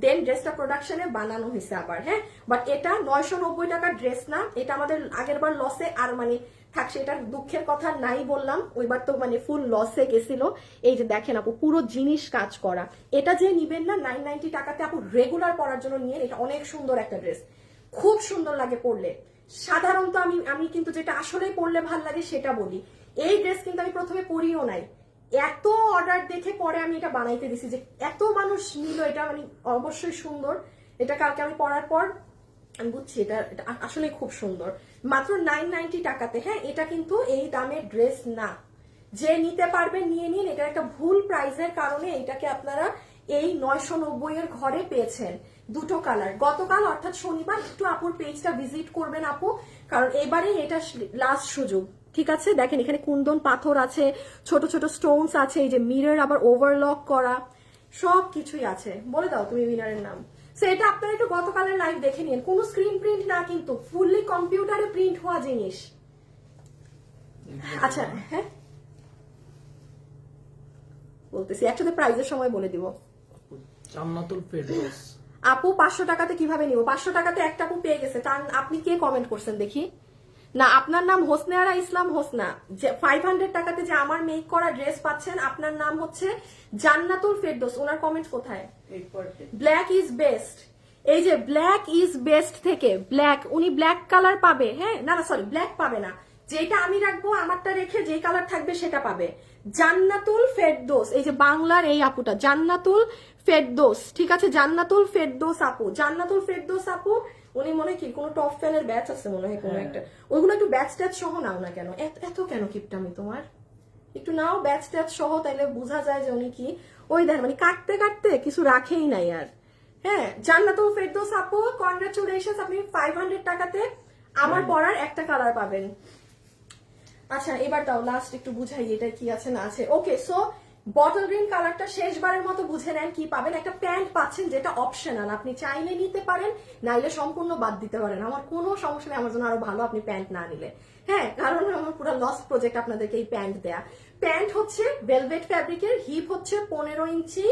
দেন ড্রেসটা প্রোডাকশনে বানানো হয়েছে আবার। হ্যাঁ, বাট এটা 990 টাকার ড্রেস না, এটা আমাদের আগের বার লসে, আর মানে থাকছে, এটার দুঃখের কথা নাই বললাম, ওইবার তো মানে ফুল লসে গেছিল। এই যে দেখেন আপু, পুরো জিনিস কাজ করা, এটা যে নিবেন না 990 টাকাতে আপু রেগুলার পরার জন্য নিয়ে, এটা অনেক সুন্দর একটা ড্রেস, খুব সুন্দর লাগে পরলে। সাধারণত আমি কিন্তু যেটা আসলেই পরলে ভাল লাগে সেটা বলি। এই ড্রেস কিন্তু আমি প্রথমে পরিও নাই, এত অর্ডার দেখে পরে আমি এটা বানাইতে দিছি, যে এত মানুষ নিল, এটা মানে অবশ্যই সুন্দর। এটা কালকে আমি পরার পর আমি বুঝছি এটা আসলে খুব সুন্দর, মাত্র 990 টাকাতে। হ্যাঁ, এটা কিন্তু এই দামের ড্রেস না, যে নিতে পারবেন নিয়ে নিন, এটা একটা ভুল প্রাইসের কারণে এটাকে আপনারা এই 990 এর ঘরে পেয়েছেন। দুটো কালার, গতকাল অর্থাৎ শনিবার একটু আপুর পেজটা ভিজিট করবেন আপু, কারণ এবারে এটা লাস্ট সুযোগ। ঠিক আছে, দেখেন এখানে কুন্দন পাথর আছে, ছোট ছোট স্টোনস আছে, এই যে মিরর আবার ওভারলক করা, সব কিছুই আছে। বলে দাও তুমি উইনারের নাম। সো এটা আপনারা একটু গতকালের লাইভ দেখে নিন, কোনো স্ক্রিন প্রিন্ট না, কিন্তু ফুললি কম্পিউটারে প্রিন্ট হওয়া জিনিস। আচ্ছা হ্যাঁ, বলতেছি একসাথে প্রাইজের সময় বলে দিব। জান্নাতুল ফেরদৌস আপু 500 টাকাতে কিভাবে নিব? 500 টাকাতে একটা আপু পেয়ে গেছে, তার আপনি কে কমেন্ট করছেন দেখি না, আপনার নাম হোসনেয়ারা ইসলাম হোসনা। 500 টাকাতে যে আমার মেক করা ড্রেস পাচ্ছেন, আপনার নাম হচ্ছে জান্নাতুল ফেরদৌস। ওনার কমেন্ট কোথায়? ব্ল্যাক ইজ বেস্ট, এই যে ব্ল্যাক ইজ বেস্ট থেকে ব্ল্যাক, উনি ব্ল্যাক কালার পাবে। হ্যাঁ, না না সরি, ব্ল্যাক পাবে না, যেটা আমি রাখবো আমারটা রেখে যে কালার থাকবে সেটা পাবে। জান্নাতুল ফেরদৌস, এই যে বাংলার এই আপুটা জান্নাতুল ফেরদৌস, ঠিক আছে, জান্নাতুল ফেরদৌস আপু, জান্নাতুল ফেরদৌস আপু। উনি মনে কি কোনো টপ ফ্যানের ব্যাচ আছে মনে হয় কোনো একটা, ওইগুলো একটু ব্যাচ ট্যাচ সহ নাও না কেন, এত কেন কিপটামি তোমার, একটু নাও ব্যাচ ট্যাচ সহ, তাইলে বোঝা যায় যে উনি কি। ওই দেখ মানে কাটতে কাটতে কিছু রাখেই নাই আর। হ্যাঁ, জান্নাতুল ফেরদৌস আপু কনগ্রাচুলেশনস, আপনি 500 টাকাতে আমার পরার একটা কালার পাবেন। আচ্ছা এবার দাও লাস্ট একটু বুঝাই এটা কি আছে না আছে। ওকে, সো বটল গ্রিন কালারটা শেষবারের মতো বুঝে নেন কি পাবেন। একটা প্যান্ট পাচ্ছেন যেটা অপশনাল, আপনি চাইলে নিতে পারেন, নাইলে সম্পূর্ণ বাদ দিতে পারেন, আমার কোনো সমস্যা নেই, আমার জন্য আরো ভালো আপনি প্যান্ট না নিলে। হ্যাঁ, কারণ আমার পুরো লস প্রজেক্ট আপনাদেরকে এই প্যান্ট দেয়া। প্যান্ট হচ্ছে ভেলভেট ফ্যাব্রিকের, হিপ হচ্ছে 15 ইঞ্চি,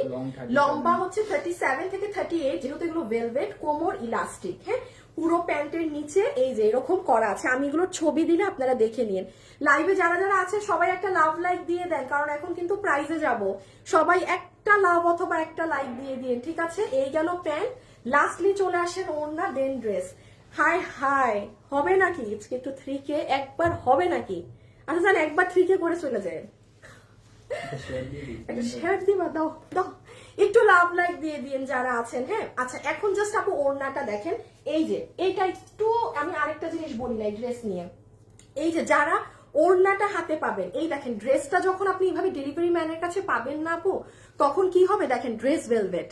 লম্বা হচ্ছে 37 থেকে 38, যেহেতু এগুলো ভেলভেট, কোমর ইলাস্টিক। হ্যাঁ, পুরো প্যান্টের নিচে এই যে এরকম করা আছে, আমি এগুলোর ছবি দিলে আপনারা দেখে নিন। লাইভে যারা যারা আছে সবাই একটা লাভ লাইক দিয়ে দেন, কারণ এখন কিন্তু প্রাইজে যাব, সবাই একটা লাভ অথবা একটা লাইক দিয়ে দিন, ঠিক আছে? এই গেল প্যান্ট। লাস্টলি চলে আসেন ওড়না, দেন ড্রেস। হাই হাই, হবে নাকি একটু 3K একবার, হবে নাকি? আচ্ছা জান, একবার 3K করে চলে যায়, একটা শেয়ার দিবা, দাও দাও, একটু লাভ লাইক দিয়ে দিন যারা আছেন। হ্যাঁ, আচ্ছা এখন জাস্ট আপু ওড়নাটা দেখেন, এই যে এটা একটু আমি আরেকটা জিনিস বলি নাই ড্রেস নিয়ে, এই যে যারা ওড়নাটা হাতে পাবেন, এই দেখেন ড্রেসটা যখন আপনি এইভাবে ডেলিভারি ম্যানের কাছে পাবেন না আপু, তখন কি হবে দেখেন, ড্রেস ভেলভেট,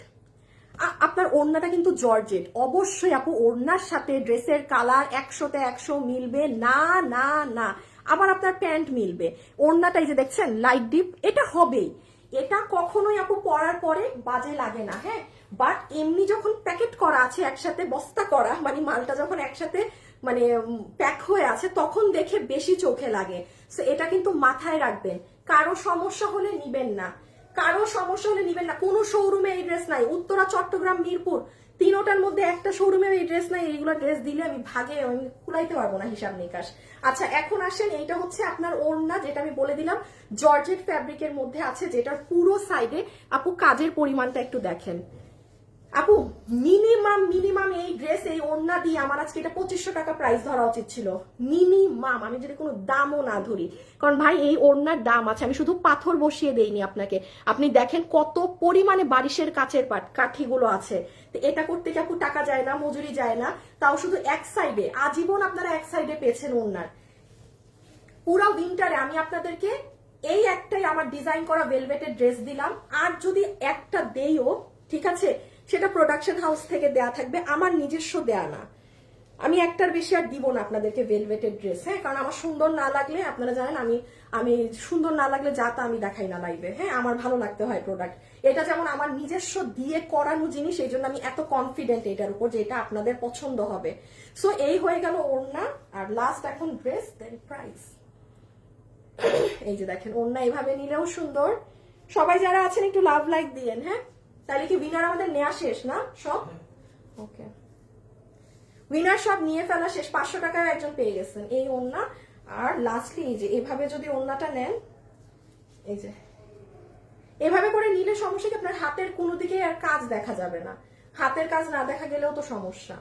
আপনার ওড়নাটা কিন্তু জর্জেট। অবশ্যই আপু ওড়নার সাথে ড্রেসের কালার 100তে 100 মিলবে না, না না, আবার আপনার প্যান্ট মিলবে। ওড়নাটাই যে দেখছেন লাইট ডিপ, এটা হবেই, এটা কখনোই আপু পরার পরে বাজে লাগে না। হ্যাঁ, বাট এমনি যখন প্যাকেট করা আছে একসাথে, বস্তা করা মানে মালটা যখন একসাথে মানে প্যাক হয়ে আছে, তখন দেখে বেশি চোখে লাগে। সো এটা কিন্তু মাথায় রাখবেন, কারো সমস্যা হলে নিবেন না, কারো সমস্যা হলে নিবেন না। কোনো শোরুমে এই ড্রেস নাই, উত্তরা, চট্টগ্রাম, মিরপুর, তিনোটার মধ্যে একটা শোরুমে এই ড্রেস নাই। এইগুলো ড্রেস দিলে আমি ভাগে আমি কুলাইতে পারবো না হিসাব নিকাশ। আচ্ছা এখন আসেন, এইটা হচ্ছে আপনার ওড়না, যেটা আমি বলে দিলাম জর্জেট ফ্যাব্রিকের মধ্যে আছে, যেটার পুরো সাইডে আপু কাজের পরিমাণটা একটু দেখেন। আপু মিনিমাম এই ড্রেস, এই ওড়না দিয়ে আমার আজকে এটা 2500 টাকা প্রাইস ধরা উচিত ছিল, মিনিমাম, আমি যদি কোনো দামও না ধরি, কারণ ভাই এই ওড়নার দাম আছে, আমি শুধু পাথর বসিয়ে দেইনি আপনাকে। আপনি দেখেন কত পরিমাণে বারিশের কাচের কাঠিগুলো আছে, তো এটা করতে কি আপু টাকা যায় না, মজুরি যায় না, তাও শুধু এক সাইডে, আজীবন আপনারা এক সাইডে পেয়েছেন ওড়নার। পুরো উইন্টারে আমি আপনাদেরকে এই একটাই আমার ডিজাইন করা ভেলভেটের ড্রেস দিলাম, আর যদি একটা দেইও, ঠিক আছে, সেটা প্রোডাকশন হাউস থেকে দেয়া থাকবে, আমার নিজস্ব দেয়া না। আমি একটার বেশি আর দিব না আপনাদেরকে ভেলভেটের ড্রেস। হ্যাঁ, কারণ আমার সুন্দর না লাগলে, আপনারা জানেন আমি সুন্দর না লাগলে যা তা আমি দেখাই না লাইভে। হ্যাঁ, আমার ভালো লাগতে হয় প্রোডাক্ট, এটা যেমন আমার নিজস্ব দিয়ে করানো জিনিস, এই জন্য আমি এত কনফিডেন্ট এটার উপর যে এটা আপনাদের পছন্দ হবে। সো এই হয়ে গেল ওড়না, আর লাস্ট এখন ড্রেস, দেন প্রাইস। এই যে দেখেন ওড়না এইভাবে নিলেও সুন্দর। সবাই যারা আছেন একটু লাভ লাইক দিয়েন। হ্যাঁ, তাহলে কি উইনার আমাদের নেওয়া শেষ না সব? ওকে, উইনার সব নিয়ে ফেলা শেষ। 500 টাকায় একজন পেয়ে গেছেন এই ওড়না। আর লাস্টলি এই যে এভাবে যদি ওড়নাটা নেন, এই যে এভাবে করে নিলে সমস্যা কি, আপনার হাতের কোনো দিকে আর কাজ দেখা যাবে না, হাতের কাজ না দেখা গেলেও তো সমস্যা।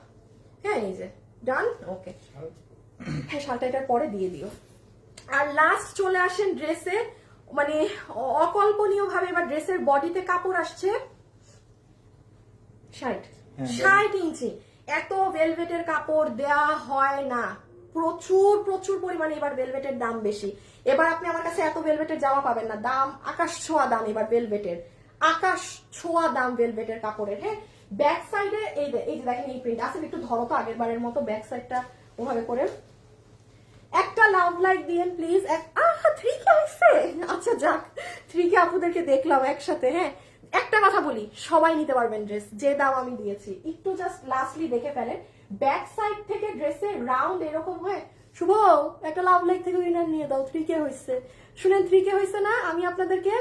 হ্যাঁ, এই যে ডান। ওকে, হ্যাঁ শালটা এটার পরে দিয়ে দিও। আর লাস্ট চলে আসেন ড্রেসে, মানে অকল্পনীয় ভাবে এবার ড্রেসের বডিতে কাপড় আসছে 60 ইঞ্চি। এত ভেলভেটের কাপড় দেয়া হয় না, প্রচুর পরিমাণে এবার ভেলভেটের দাম বেশি। এবার আপনি আমার কাছে এত ভেলভেটের জামা পাবেন না, দাম আকাশ ছোঁয়া দাম এবার ভেলভেটের, আকাশ ছোঁয়া দাম ভেলভেটের কাপড়ের। হ্যাঁ, ব্যাক সাইডে এই যে দেখেন এই প্রিন্ট আছে, একটু ধরো তো আগের বারের মতো ব্যাক সাইডটা ওভাবে করে। একটা লাভ লাইক দিয়েন প্লিজ। 3K হয়েছে, আচ্ছা যাক, 3K আপুদেরকে দেখলাম একসাথে। হ্যাঁ, একটা কথা বলি, সবাই নিতে পারবেন ড্রেস, যে দাম আমি দিয়েছি। একটু জাস্ট লাস্টলি দেখে ফেলেন, ব্যাক সাইড থেকে ড্রেসের রাউন্ড এরকম হয়। শুভ, একটা লাভ লাইক থেকে উইনার নিয়ে দাও, 3K হয়েছে। শুনেন 3K হয়েছে না, আমি আপনাদেরকে,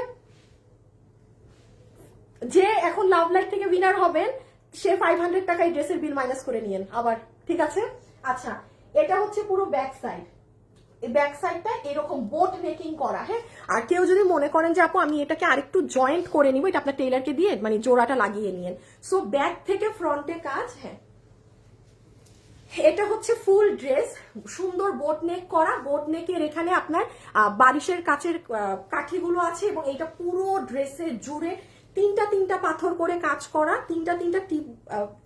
যে এখন লাভ লাইক থেকে উইনার হবেন সে 500 টাকায় ড্রেসের বিল মাইনাস করে নিয়েন আবার, ঠিক আছে? আচ্ছা, এটা হচ্ছে পুরো ব্যাক সাইড, ব্যাক সাইডটা এরকম বোট মেকিং করা। হ্যাঁ, আর কেউ যদি মনে করেন যে আপু আমি এটাকে আরেকটু জয়েন্ট করে নিব, এটা আপনার টেইলারকে দিয়ে মানে জোড়াটা লাগিয়ে নিয়েন। সো ব্যাক থেকে ফ্রন্টে কাজ। হ্যাঁ, এটা হচ্ছে ফুল ড্রেস, সুন্দর বোট নেক করা, বোট নেকের এখানে আপনার বারিশের কাচের কাঠিগুলো আছে, এবং এটা পুরো ড্রেসের জুড়ে তিনটা পাথর করে কাজ করা, তিনটা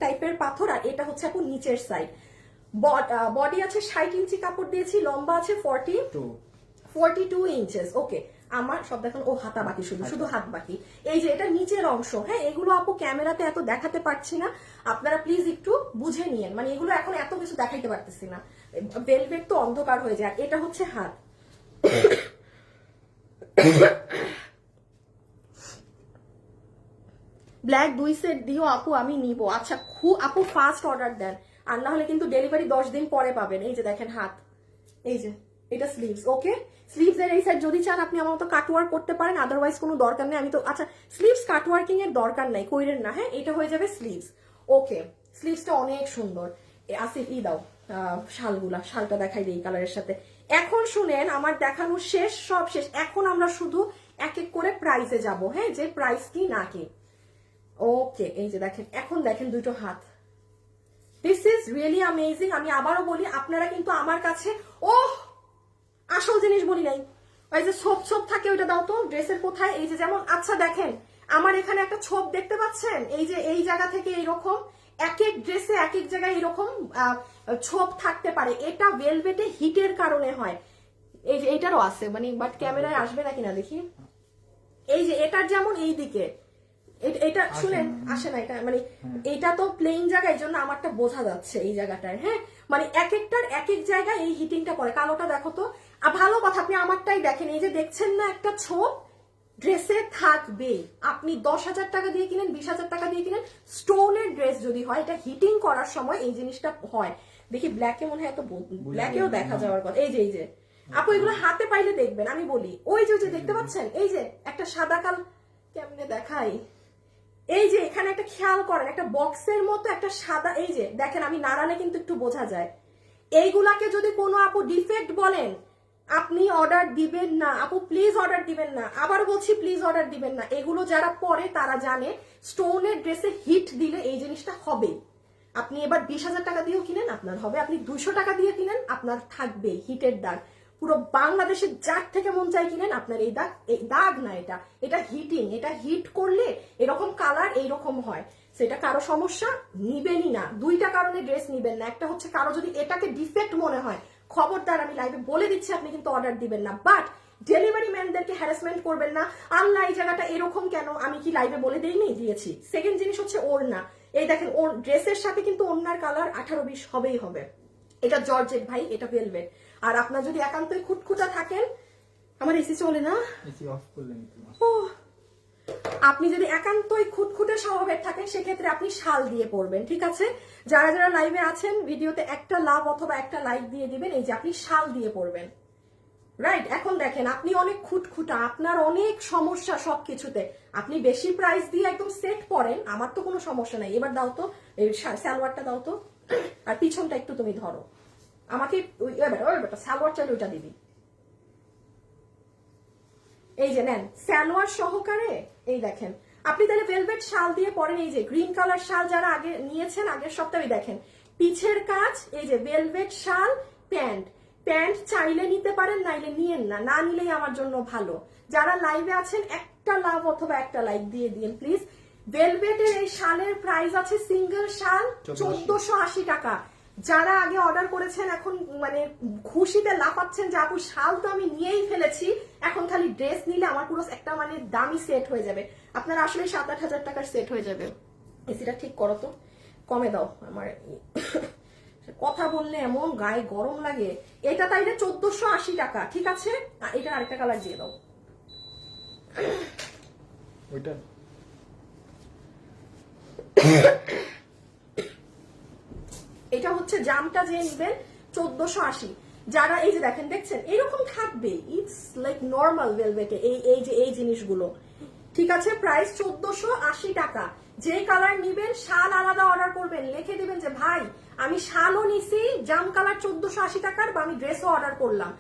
টাইপের পাথর। আর এটা হচ্ছে আপু নিচের সাইড, বডি আছে 60 ইঞ্চি কাপড় দিয়েছি, লম্বা আছে 42 ইঞ্চেস। ওকে, আমার সব দেখুন, ও হাতা বাকি, শুধু হাত বাকি। এই যে এটা নিচের অংশ। হ্যাঁ, এগুলো আপু ক্যামেরাতে এত দেখাতে পারছি না, আপনারা প্লিজ একটু বুঝে নিয়েন, মানে এগুলো এখন এত কিছু দেখাইতে পারতেছি না, ভেলভেট তো অন্ধকার হয়ে যায়। এটা হচ্ছে হাত, ব্ল্যাক 2 সেট দিও আপু, আমি নিব। আচ্ছা আপু ফাস্ট অর্ডার দেন, আর না হলে কিন্তু ডেলিভারি 10 দিন পরে পাবেন। এই যে দেখেন হাত, এই যে এটা স্লিভস। ওকে, স্লিভস এর এই সাইড যদি চান আপনি আমার মতো কাটওয়ার্ক করতে পারেন, আদারওয়াইজ কোনো দরকার নেই। আমি তো আচ্ছা স্লিভস কাটওয়ার্কিং এর দরকার নাই, কইরেন না। হ্যাঁ, এটা হয়ে যাবে স্লিভস। ওকে, স্লিভসটা অনেক সুন্দর। আসিফ দাও শালটা দেখাই দিই কালারের সাথে। এখন শুনেন, আমার দেখানো শেষ, সব শেষ। এখন আমরা শুধু এক এক করে প্রাইসে যাব। হ্যাঁ, যে প্রাইস কি না কি। ওকে, এই যে দেখেন, এখন দেখেন দুটো হাত। This is really amazing. আমি আবারও বলি, আপনারা কিন্তু আমার কাছে আসল জিনিস বলি নাই। ওই যে ছোপ থাকে, ওইটা দাও তো। ড্রেসের কোথায়? এই যে যেমন, আচ্ছা দেখেন আমার এখানে একটা ছোপ দেখতে পাচ্ছেন, এই যে এই জায়গা থেকে এইরকম এক এক ড্রেসে এক এক জায়গায় এরকম ছোপ থাকতে পারে। এটা ভেলভেটে হিটের কারণে হয়। এই যে এইটারও আছে, মানে বাট ক্যামেরায় আসবে নাকি না দেখি। এই যে এটার যেমন এই দিকে এটা শুনেন আসে না, এটা মানে এটা তো প্লেন জায়গা, এই জন্য আমারটা বোঝা যাচ্ছে এই জায়গাটায়। হ্যাঁ, মানে এক একটার এক এক জায়গায় এই হিটিংটা পড়ে। কালোটা দেখো তো, ভালো কথা, আপনি আমারটাই দেখেন। এই যে দেখছেন না একটা ছোপ ড্রেসে থাকবে। আপনি 10,000 টাকা দিয়ে কিনেন, 20,000 টাকা দিয়ে কিনেন, স্টোনের ড্রেস যদি হয়, এটা হিটিং করার সময় এই জিনিসটা হয়। দেখি ব্ল্যাকে মনে হয় এত ব্ল্যাকেও দেখা যাওয়ার কথা। এই যে আপু এগুলো হাতে পাইলে দেখবেন। আমি বলি ওই যে দেখতে পাচ্ছেন, এই যে একটা সাদা কাল, কেমনে দেখাই, এই যে এখানে একটা খেয়াল করেন, একটা বক্সের মতো একটা সাদা, এই যে দেখেন আমি নাড়ালে কিন্তু একটু বোঝা যায়। এইগুলাকে যদি কোনো আপু ডিফেক্ট বলেন, আপনি অর্ডার দিবেন না আপু, প্লিজ অর্ডার দিবেন না। আবার বলছি, প্লিজ অর্ডার দিবেন না। এগুলো যারা পরে তারা জানে স্টোনের ড্রেসে হিট দিলে এই জিনিসটা হবে। আপনি এবার 20,000 টাকা দিয়েও কিনেন, আপনার হবে। আপনি 200 টাকা দিয়ে কিনেন, আপনার থাকবে হিটের দাগ। পুরো বাংলাদেশের যার থেকে মন চাই কিনেন, আপনার এই দাগ না, এটা হিটিং। এটা হিট করলে এরকম কালার এইরকম হয়। সেটা কারো সমস্যা, নিবেনই না। দুইটা কারণে ড্রেস নিবেন না। একটা হচ্ছে কারো যদি এটাকে ডিফেক্ট মনে হয়, খবরদার, আমি লাইভে বলে দিচ্ছি, আপনি কিন্তু অর্ডার দিবেন না। বাট ডেলিভারি ম্যানদেরকে হ্যারাসমেন্ট করবেন না, আল্লাহ এই জায়গাটা এরকম কেন, আমি কি লাইভে বলে দেইনি? দিয়েছি। সেকেন্ড জিনিস হচ্ছে ওড়না। এই দেখেন, ওর ড্রেসের সাথে কিন্তু ওড়নার কালার 18-20 হবেই হবে। এটা জর্জেট ভাই, এটা ভেলভেট। আর আপনার যদি একান্তই খুঁতখুঁতা থাকেন, আমার এসি চলে না, এসি অফ করলেন। আপনি যদি একান্তই খুঁতখুঁতে স্বভাবের থাকেন, সেক্ষেত্রে আপনি শাল দিয়ে পরবেন। ঠিক আছে, যারা যারা লাইভে আছেন, ভিডিওতে একটা লাভ অথবা একটা লাইক দিয়ে দিবেন। এই যে আপনি শাল দিয়ে পরবেন, রাইট? এখন দেখেন, আপনি অনেক খুঁতখুঁটা, আপনার অনেক সমস্যা সবকিছুতে, আপনি বেশি প্রাইস দিয়ে একদম সেট পরেন, আমার তো কোনো সমস্যা নাই। এবার দাও তো এই সালোয়ারটা দাও তো, আর পিছনটা একটু তুমি ধরো আমাকে। সালোয়ার চাইলে ওইটা দিবি। এই যে নেন সালোয়ার সহকারে। এই দেখেন, আপনি তাহলে ভেলভেট শাল দিয়ে পরেন। এই যে গ্রিন কালার শাল যারা আগে নিয়েছেন আগের সপ্তাহে, দেখেন পিছের কাজ। এই যে ভেলভেট শাল, প্যান্ট চাইলে নিতে পারেন, নাইলে নিয়েন না, না নিলেই আমার জন্য ভালো। যারা লাইভে আছেন একটা লাভ অথবা একটা লাইক দিয়ে দিন প্লিজ। ভেলভেটের এই শালের প্রাইস আছে সিঙ্গেল শাল 1480 টাকা। যারা আগে অর্ডার করেছেন এখন মানে খুশিতে লাফাচ্ছেন যে আপু শাল তো আমি নিয়েই ফেলেছি, এখন খালি ড্রেস নিলে আমার পুরো একটা মানে দামি সেট হয়ে যাবে। আপনার আসলে 7-8 হাজার টাকার সেট হয়ে যাবে। এসিটা ঠিক করো তো, কমে দাও। আমার কথা বললে এমন গায়ে গরম লাগে। এটা তাইলে 1480 টাকা, ঠিক আছে? এটা আরেকটা কালার দিয়ে দাও। ওইটা এটা হচ্ছে জামটা যে নিবেন 1480। যারা এই যে দেখেন, দেখছেন এরকম থাকবে, ইটস লাইক নর্মাল ভেলভেটে এই জিনিসগুলো। ঠিক আছে, প্রাইস 1480 টাকা। যে কালার নিবেন, শাল আলাদা অর্ডার করবেন, লিখে দিবেন যে ভাই আমি শালও নিছি জাম কালার 1480 টাকার, বা আমি ড্রেসও অর্ডার করলাম।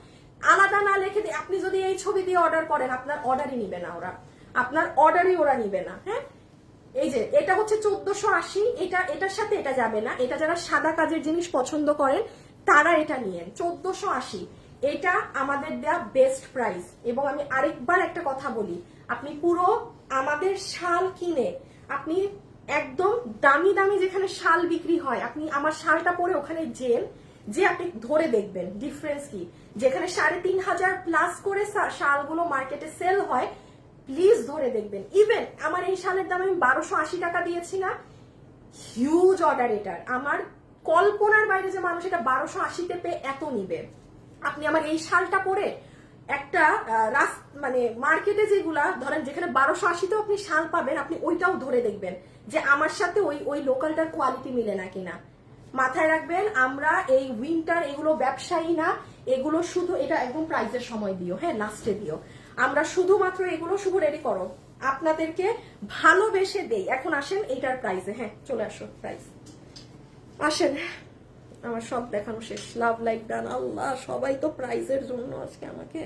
আলাদা না লিখে দিয়ে আপনি যদি এই ছবি দিয়ে অর্ডার করেন, আপনার অর্ডারই নিবে না ওরা, আপনার অর্ডারই ওরা নিবে না। হ্যাঁ, এই যে এটা হচ্ছে 1480, এটার সাথে এটা যাবে না। এটা যারা সাদা কাজের জিনিস পছন্দ করেন তারা এটা নিয়েন, 1480। এটা আমাদের দেয়া বেস্ট প্রাইস। এবং আমি আরেকবার একটা কথা বলি, আপনি পুরো আমাদের শাল কিনে আপনি একদম দামি দামি যেখানে শাল বিক্রি হয়, আপনি আমার শালটা পরে ওখানে যে আপনি ধরে দেখবেন ডিফারেন্স কি। যেখানে 3500 প্লাস করে শালগুলো মার্কেটে সেল হয়, প্লিজ ধরে দেখবেন। ইভেন আমার এই শালের দাম আমি 1280 টাকা দিয়েছি না, হিউজ অর্ডার এটার। আমার কল্পনার বাইরে যে মানুষ এটা 1280-তে পেয়ে এত নিবে। আপনি আমার এই শালটা পরে একটা মানে মার্কেটে যেগুলা ধরেন যেখানে 1280তেও আপনি শাল পাবেন, আপনি ওইটাও ধরে দেখবেন যে আমার সাথে ওই লোকালটার কোয়ালিটি মিলে না কিনা। মাথায় রাখবেন, আমরা এই উইন্টার এগুলো ব্যবসায়ী না, এগুলো শুধু এটা একদম প্রাইজের সময় দিও, হ্যাঁ লাস্টে দিও। আমরা শুধুমাত্র এগুলো শুভ রেডি করো, আপনাদেরকে ভালোবেসে দেই। এখন আসেন এইটার প্রাইসে, হ্যাঁ চলে আসো প্রাইস আসেন। আমার সব দেখানো শেষ, লাভ লাইক ডান। আল্লাহ, সবাই তো প্রাইজের জন্য আজকে আমাকে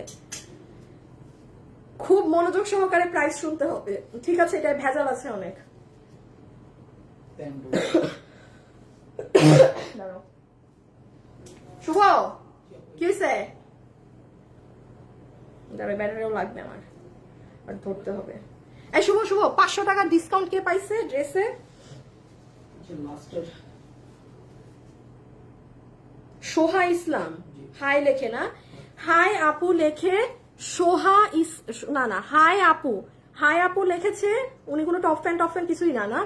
খুব মনোযোগ সহকারে প্রাইস শুনতে হবে, ঠিক আছে? এটা ভেজাল আছে অনেক। দাঁড়াও শুভ, কি হয়েছে? দাঁড়াও, ব্যাটারিও লাগবে আমার, আর ধরতে হবে। এই শুভ, 500 টাকা ডিসকাউন্ট কে পাইছে ড্রেসে? সোহা ইসলাম হাই লেখে না, হাই আপু লেখে সোহা না হাই আপু লিখেছে উনি, কোনো টপ ফ্যান কিছুই না,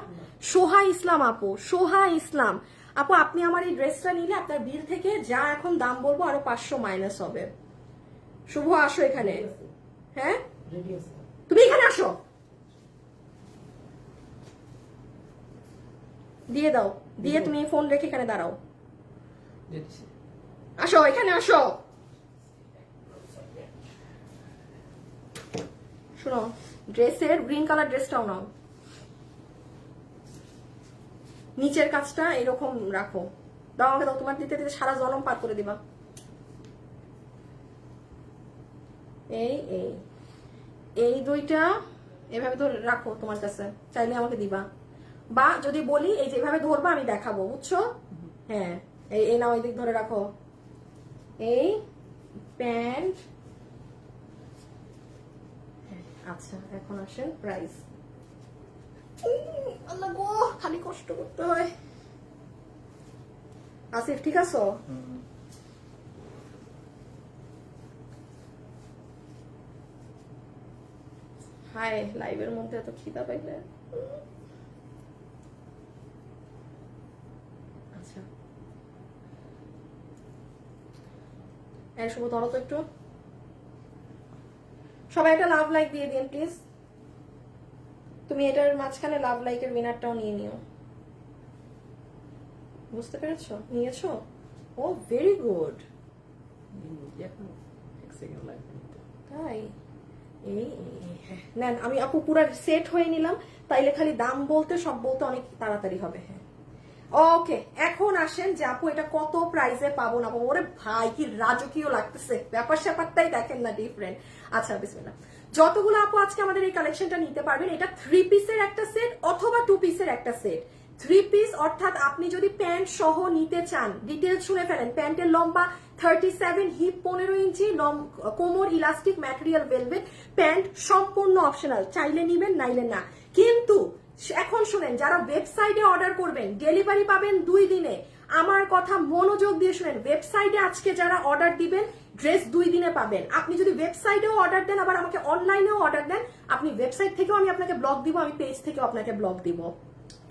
সোহা ইসলাম আপু, সোহা ইসলাম আপু, আপনি আমার এই ড্রেসটা নিলে আপনার বিল থেকে যা এখন দাম বলবো আরো 500 মাইনাস হবে। শুভ আসো এখানে, হ্যাঁ তুমি এখানে আসো, দিয়ে দাও, দিয়ে তুমি ফোন রেখে এখানে দাঁড়াও, আসো এখানে আসো। শোনো, ড্রেসের গ্রিন কালার ড্রেসটাও নাও, নিচের কাজটা এরকম রাখো, দাও আমাকে দাও, তোমার দিতে দিতে সারা জনম পার করে দিবা। এই দুইটা এভাবে ধরে রাখো তোমার কাছে, চাইলে আমাকে দিবা, বা যদি বলি এই যে এভাবে ধরবা আমি দেখাবো, বুঝছো? হ্যাঁ এই নাও, এই দিক ধরে রাখো। এই প্যান্ট, আচ্ছা এখন আসেন প্রাইস। আল্লাহ গো, খালি কষ্ট করতে হয়। আসিফ ঠিক আছো? হাই, লাইভের মধ্যে এত খিদা পাইলে। আচ্ছা এই শুভ ধরো তো একটু, সবাই একটা লাভ লাইক দিয়ে দিন প্লিজ। তুমি এটার মাঝখানে লাভ লাইকের উইনারটাও নিয়ে নিও, বুঝতে পেরেছো? নিয়েছো? ও ভেরি গুড। তাই নেন, আমি আপু পুরো সেট হয়ে নিলাম, তাইলে খালি দাম বলতে সব বলতে অনেক তাড়াতাড়ি হবে। হ্যাঁ ওকে, এখন আসেন যে আপু এটা কত প্রাইসে পাবো না পাবো। ওরে ভাই কি রাজকীয় লাগতেছে, ব্যাপার স্যাপারটাই দেখেন না ডিফারেন্ট। আচ্ছা বিসমিল্লাহ, যতগুলো আপু আজকে আমাদের এই কালেকশনটা নিতে পারবেন, এটা 3 পিসের একটা সেট অথবা 2 পিসের একটা সেট। 3 পিস অর্থাৎ আপনি যদি প্যান্ট সহ নিতে চান, ডিটেলস শুনে ফেলেন। প্যান্টের লম্বা 37, হিপ 15 ইঞ্চি, কোমর ইলাস্টিক ম্যাটেরিয়াল ভেলভেট, প্যান্ট সম্পূর্ণ অপশনাল, চাইলে নিবেন নাইলে না। কিন্তু এখন শুনেন, যারা ওয়েবসাইটে অর্ডার করবেন ডেলিভারি পাবেন 2 দিনে। আমার কথা মনোযোগ দিয়ে শুনেন, ওয়েবসাইটে আজকে যারা অর্ডার দিবেন ড্রেস 2 দিনে পাবেন। আপনি যদি ওয়েবসাইটেও অর্ডার দেন, আবার আমাকে অনলাইনেও অর্ডার দেন, আপনি ওয়েবসাইট থেকেও আমি আপনাকে ব্লক দিব, আমি পেজ থেকেও আপনাকে ব্লক দিব।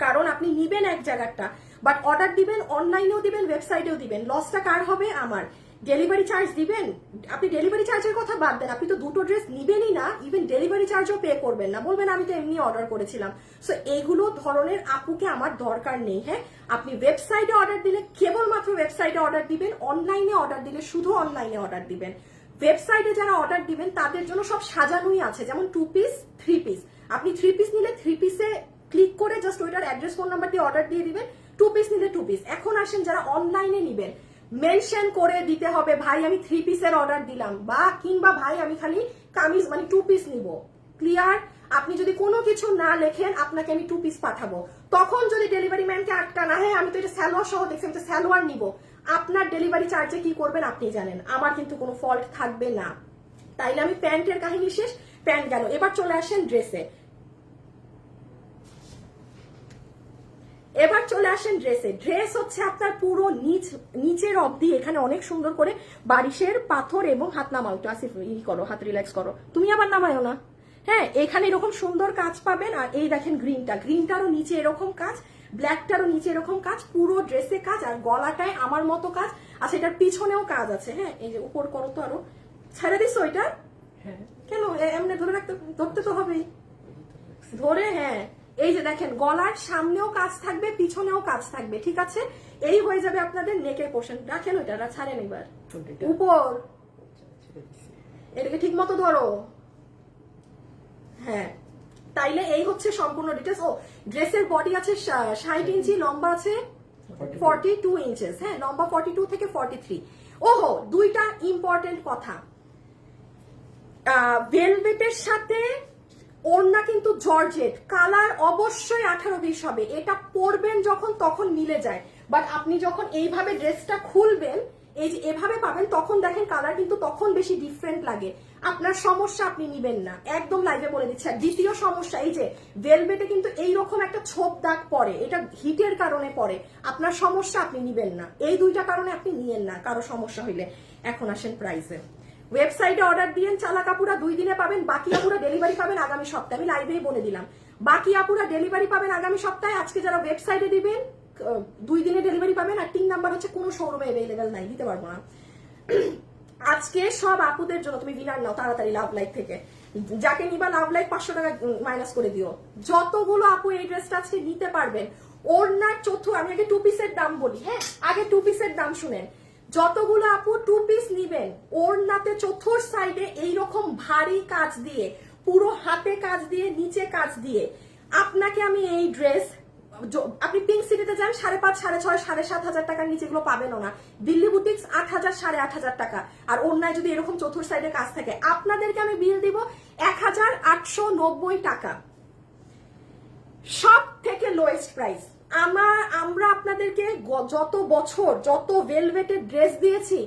কারণ আপনি নিবেন এক জায়গাটা, বাট অর্ডার দিবেন অনলাইনেও দিবেন ওয়েবসাইটেও দিবেন, লসটা কার হবে? আমার। ডেলিভারি চার্জ দিবেন, আপনি ডেলিভারি চার্জের কথা বাদ দেন, আপনি তো দুটো ড্রেস নিবেনই না, ইভেন ডেলিভারি চার্জও পে করবেন না, বলবেন আমি তো এমনি অর্ডার করেছিলাম। সো এইগুলো ধরনের আপুকে আমার দরকার নেই। হ্যাঁ, আপনি ওয়েবসাইটে অর্ডার দিলে কেবলমাত্র ওয়েবসাইটে অর্ডার দিবেন, অনলাইনে অর্ডার দিলে শুধু অনলাইনে অর্ডার দিবেন। ওয়েবসাইটে যারা অর্ডার দিবেন তাদের জন্য সব সাজানোই আছে, যেমন 2 পিস 3 পিস। আপনি 3 পিস নিলে 3 পিসে ক্লিক করে জাস্ট ওইটার অ্যাড্রেস ফোন নাম্বার দিয়ে অর্ডার দিয়ে দিবেন, 2 পিস নিলে 2 পিস। এখন আসেন যারা অনলাইনে নিবেন, মেনশন করে দিতে হবে ভাই আমি 3 পিসের অর্ডার দিলাম, বা কিংবা ভাই আমি খালি কামিজ মানে 2 পিস নিব। ক্লিয়ার? আপনি যদি কোনো কিছু না লেখেন আপনাকে আমি 2 পিস পাঠাবো, তখন যদি ডেলিভারি ম্যানকে আটকা না, হ্যাঁ আমি তো এটা সালোয়ার সহ দেখছি, আমি তো সালোয়ার নিব, আপনার ডেলিভারি চার্জে কি করবেন আপনি জানেন, আমার কিন্তু কোনো ফল্ট থাকবে না। তাইলে আমি প্যান্টের কাহিনী শেষ, প্যান্ট গেল। এবার চলে আসেন ড্রেসে, ড্রেস হচ্ছে আপনার পুরো নিচের অবধি, এখানে অনেক সুন্দর করে বারিশের পাথর এবং হাত নামাও একটু, আসিফ ই করো, হাত রিল্যাক্স করো, তুমি আবার নামায়ও না। হ্যাঁ, এখানে এরকম সুন্দর কাজ পাবেন। আর এই দেখেন গ্রিনটারও নিচে এরকম কাজ, ব্ল্যাকটারও নিচে এরকম কাজ, পুরো ড্রেসে কাজ, আর গলাটায় আমার মতো কাজ। আচ্ছা, এটার পিছনেও কাজ আছে। হ্যাঁ, এই যে উপর করো তো আরো, ছেড়ে দিস ওইটা হ্যাঁ কেন? এমনি ধরে রাখতে, ধরতে তো হবেই, ধরে। হ্যাঁ, এই যে দেখেন গলার সামনেও কাজ থাকবে, পিছনেও কাজ থাকবে, ঠিক আছে? এই হয়ে যাবে আপনাদের নেকের পোর্শন। রাখেন ওইটা, ছাড়েন এবার কোনটা? উপর, ছেড়ে দিছি। এটাকে ঠিক মতো ধরো। হ্যাঁ, তাইলে এই হচ্ছে সম্পূর্ণ ডিটেলস। ও, ড্রেসের বডি আছে 60 ইঞ্চি, লম্বা আছে 42 ইঞ্চেস। হ্যাঁ, লম্বা 42 থেকে 43। ওহো, দুইটা ইম্পর্টেন্ট কথা। ভেলভেটের সাথে ওড়না কিন্তু জর্জেট, কালার অবশ্যই 18-20 হবে। এটা পরবেন যখন তখন মিলে যায়, বাট আপনি যখন এইভাবে ড্রেসটা খুলবেন, এই যে এভাবে পাবেন, তখন দেখেন কালার কিন্তু তখন বেশি ডিফারেন্ট লাগে। আপনার সমস্যা, আপনি নিবেন না, একদম লাইভে বলে দিচ্ছি। আর দ্বিতীয় সমস্যা, এই যে ভেলভেটে কিন্তু এইরকম একটা ছোপ দাগ পড়ে, এটা হিটের কারণে পড়ে। আপনার সমস্যা, আপনি নিবেন না। এই দুইটা কারণে আপনি নিয়েন না, কারো সমস্যা হইলে। এখন আসেন প্রাইসে। ওয়েবসাইটে অর্ডার দিয়েন, চালাক আপুরা 2 দিনে পাবেন, বাকি আপুরা ডেলিভারি পাবেন আগামী সপ্তাহে। আমি লাইভেই বলে দিলাম, বাকি আপুরা ডেলিভারি পাবেন আগামী সপ্তাহে। আজকে যারা ওয়েবসাইটে দিবেন 2 দিনে ডেলিভারি পাবেন। আর 3 নাম্বার হচ্ছে কোনো শোরুমে অ্যাভেলেবেল নাই, দিতে পারবো না। আজকে সব আপুদের জন্য তুমি উইনার নাও তাড়াতাড়ি লাভ লাইক থেকে। যাকে নিবা লাভ লাইক 500 টাকা মাইনাস করে দিও। যতগুলো আপু এই ড্রেসটা আজকে নিতে পারবেন, ওড়নার আমি আগে 2 পিসের দাম বলি। হ্যাঁ, আগে 2 পিসের দাম শুনেন। যতগুলো আপু 2 পিস নিবেন, ওড়নাতে চতুর সাইডে এইরকম ভারী কাজ দিয়ে, পুরো হাতে কাজ দিয়ে, নিচে কাজ দিয়ে, আপনাকে আমি এই ড্রেস, আপনি পিঙ্ক সিটিতে যান 5,500, 6,500, 7,500 টাকার নিচে গুলো পাবেনও না। দিল্লি বুটিক্স 8,000, 8,500 টাকা। আর অন্যায় যদি এরকম চতুর সাইডে কাজ থাকে, আপনাদেরকে আমি বিল দিব 1,890 টাকা, সব থেকে লোয়েস্ট প্রাইস। আমরা আপনাদেরকে যত বছর যত ভেলভেটের ড্রেস দিয়েছি,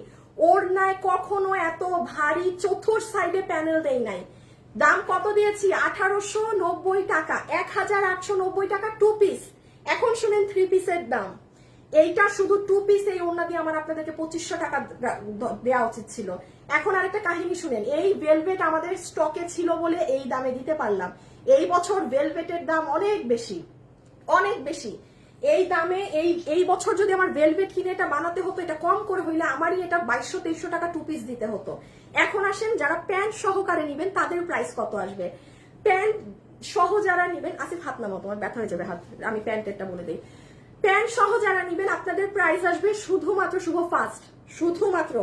ওড়নায় কখনো এত ভারী চতুর সাইডে প্যানেল দেই নাই। দাম কত দিয়েছি? 1,890 টাকা, 1,890 টাকা 2 পিস। এখন শুনেন 3 পিসের দাম। এইটা শুধু 2 পিস, এই ওড়না দিয়ে আমার আপনাদেরকে 2500 টাকা দেওয়া উচিত ছিল। এখন আরেকটা কাহিনী শুনেন, এই ভেলভেট আমাদের স্টকে ছিল বলে এই দামে দিতে পারলাম। এই বছর ভেলভেটের দাম অনেক বেশি, অনেক বেশি। এই দামে এই বছর যদি আমার ভেলভেট কিনে এটা বানাতে হতো, এটা কম করে হইলে আমারই এটা 2200-2300 টাকা 2 পিস দিতে হতো। এখন আসেন যারা প্যান্ট সহকারে নিবেন, তাদের প্রাইস কত আসবে? প্যান্ট সহ যারা নিবেন, আসিফ হাত নামাও, তোমার ব্যথা হয়ে যাবে হাত, আমি প্যান্টেরটা বলে দিই। প্যান্ট সহ যারা নিবেন, আপনাদের প্রাইস আসবে শুধুমাত্র, শুভ ফার্স্ট, শুধুমাত্র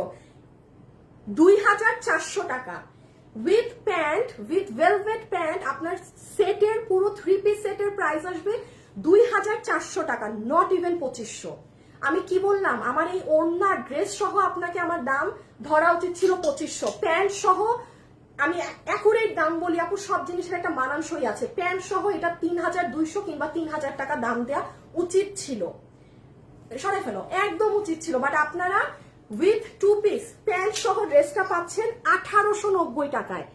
2,400 টাকা। With pant, with velvet pant, আপনার সেটের পুরো 3 পিস সেটের প্রাইস আসবে 2,400 টাকা, নট ইভেন 2500। আমি কি বললাম? আমার এই ওড়না ড্রেস সহ আপনাকে আমার দাম ধরা উচিত ছিল 2500। প্যান্ট সহ আমি অ্যাকুরেট দাম বলি আপু, সব জিনিসের একটা মানানসই আছে। প্যান্ট সহ এটা 3,200 কিংবা 3,000 টাকা দাম দেওয়া উচিত ছিল, সরে ফেলো, একদম উচিত ছিল। বাট আপনারা উইথ 2 পিস প্যান্ট সহ ড্রেসটা পাচ্ছেন 1,890 টাকায়।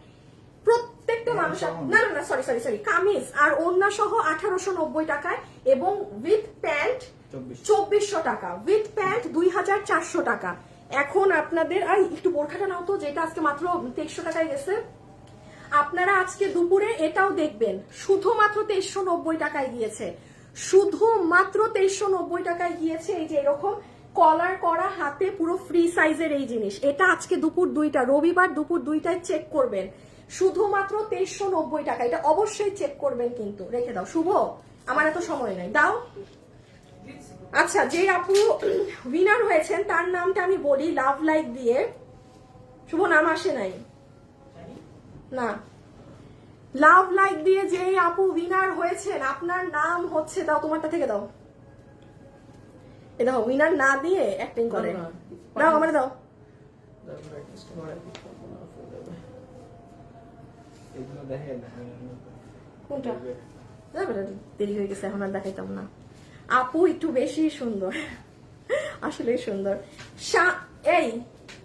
প্রত্যেকটা মানুষ, না না না, সরি সরি সরি, কামিজ আর ওড়না সহ 1,890 টাকায়, এবং উইথ প্যান্ট 2,400 টাকা, উইথ প্যান্ট 2,400 টাকা। এখন আপনাদের আর একটু বোরখাটা নাও তো, যেটা আজকে মাত্র 2300 টাকায় গেছে। আপনারা আজকে দুপুরে এটাও দেখবেন, শুধুমাত্র 2390 টাকায় গিয়েছে, শুধুমাত্র 2390 টাকায় গিয়েছে। এই যে এরকম কলার করা, হাতে পুরো ফ্রি সাইজের এই জিনিস, এটা আজকে দুপুর 2টা, রবিবার দুপুর 2টায় চেক করবেন, শুধুমাত্র 2390 টাকা। এটা অবশ্যই চেক করবেন, কিন্তু রেখে দাও শুভ, আমার এত সময় নাই, দাও। আচ্ছা, যে আপু উইনার হয়েছেন তার নামটা আমি বলি, লাভ লাইক দিয়ে। শুভ নাম আসে নাই না, লাভ লাইক দিয়ে যে আপু উইনার হয়েছেন, আপনার নাম হচ্ছে, দাও তোমারটা থেকে দাও, এ দাও, উইনার না দিয়ে অ্যাক্টিং করে, দাও আমার, দাও। কোনটা? দেরি হয়ে গেছে, এখন আর দেখাইতাম না। আপু একটু বেশি সুন্দর, আসলে সুন্দর।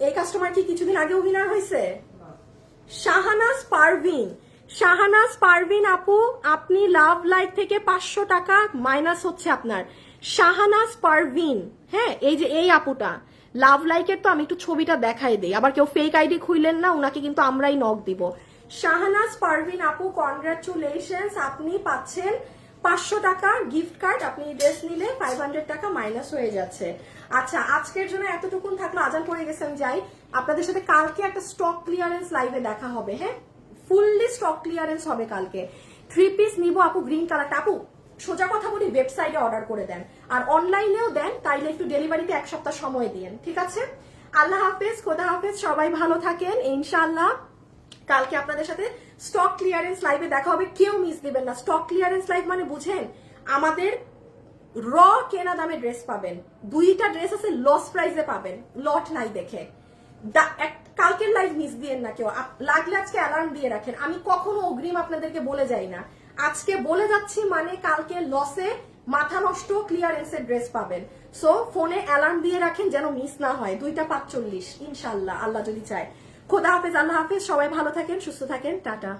এই কাস্টমার কি কিছুদিন আগে উইনার হয়েছে? শাহানাজ পারভিন, শাহানাজ পারভিন আপু, আপনি লাভ লাইক থেকে 500 টাকা মাইনাস হচ্ছে আপনার। শাহানাজ পারভিন, হ্যাঁ, এই যে এই আপুটা লাভ লাইকের, তো আমি একটু ছবিটা দেখাই দিই, আবার কেউ ফেক আইডি খুইলেন না, উনাকে কিন্তু আমরাই নক দিব। শাহানাজ পারভিন আপু, কনগ্রাচুলেশনস, আপনি পাচ্ছেন 500 টাকা গিফট কার্ড। আপনি ড্রেস নিলে 500 টাকা মাইনাস হয়ে যাচ্ছে। আচ্ছা, আজকের জন্য এতটুকুন থাকলো, আজান পড়ে গেছে, আমি যাই। আপনাদের সাথে কালকে একটা স্টক ক্লিয়ারেন্স লাইভে দেখা হবে, হ্যাঁ ফুললি স্টক ক্লিয়ারেন্স হবে কালকে। 3 পিস নিবো আপু, গ্রিন কালারটা। আপু সোজা কথা বলি, ওয়েবসাইটে অর্ডার করে দেন, আর অনলাইনেও দেন, তাইলে একটু ডেলিভারিতে 1 সপ্তাহ সময় দিন, ঠিক আছে? আল্লাহ হাফেজ, খোদা হাফেজ, সবাই ভালো থাকেন ইনশাআল্লাহ। কালকে আপনাদের সাথে স্টক ক্লিয়ারেন্স লাইভে দেখা হবে, কেউ মিস দিবেন না। স্টক ক্লিয়ারেন্স লাইভ মানে বুঝেন, আমাদের র কেনা দামে ড্রেস পাবেন, 2টা ড্রেস আছে লস প্রাইসে পাবেন, লট নাই দেখে। কালকের লাইভ মিস দিয়েন না কেউ, লাগলে আজকে অ্যালার্ম দিয়ে রাখেন। আমি কখনো অগ্রিম আপনাদেরকে বলে যাই না, আজকে বলে যাচ্ছি মানে কালকে লসে মাথা নষ্ট ক্লিয়ারেন্সের ড্রেস পাবেন। সো ফোনে অ্যালার্ম দিয়ে রাখেন যেন মিস না হয়। 2টা 45 ইনশাল্লাহ, আল্লাহ যদি চায়। খোদা হাফেজ, আল্লাহ হাফেজ, সবাই ভালো থাকেন, সুস্থ থাকেন, টাটা।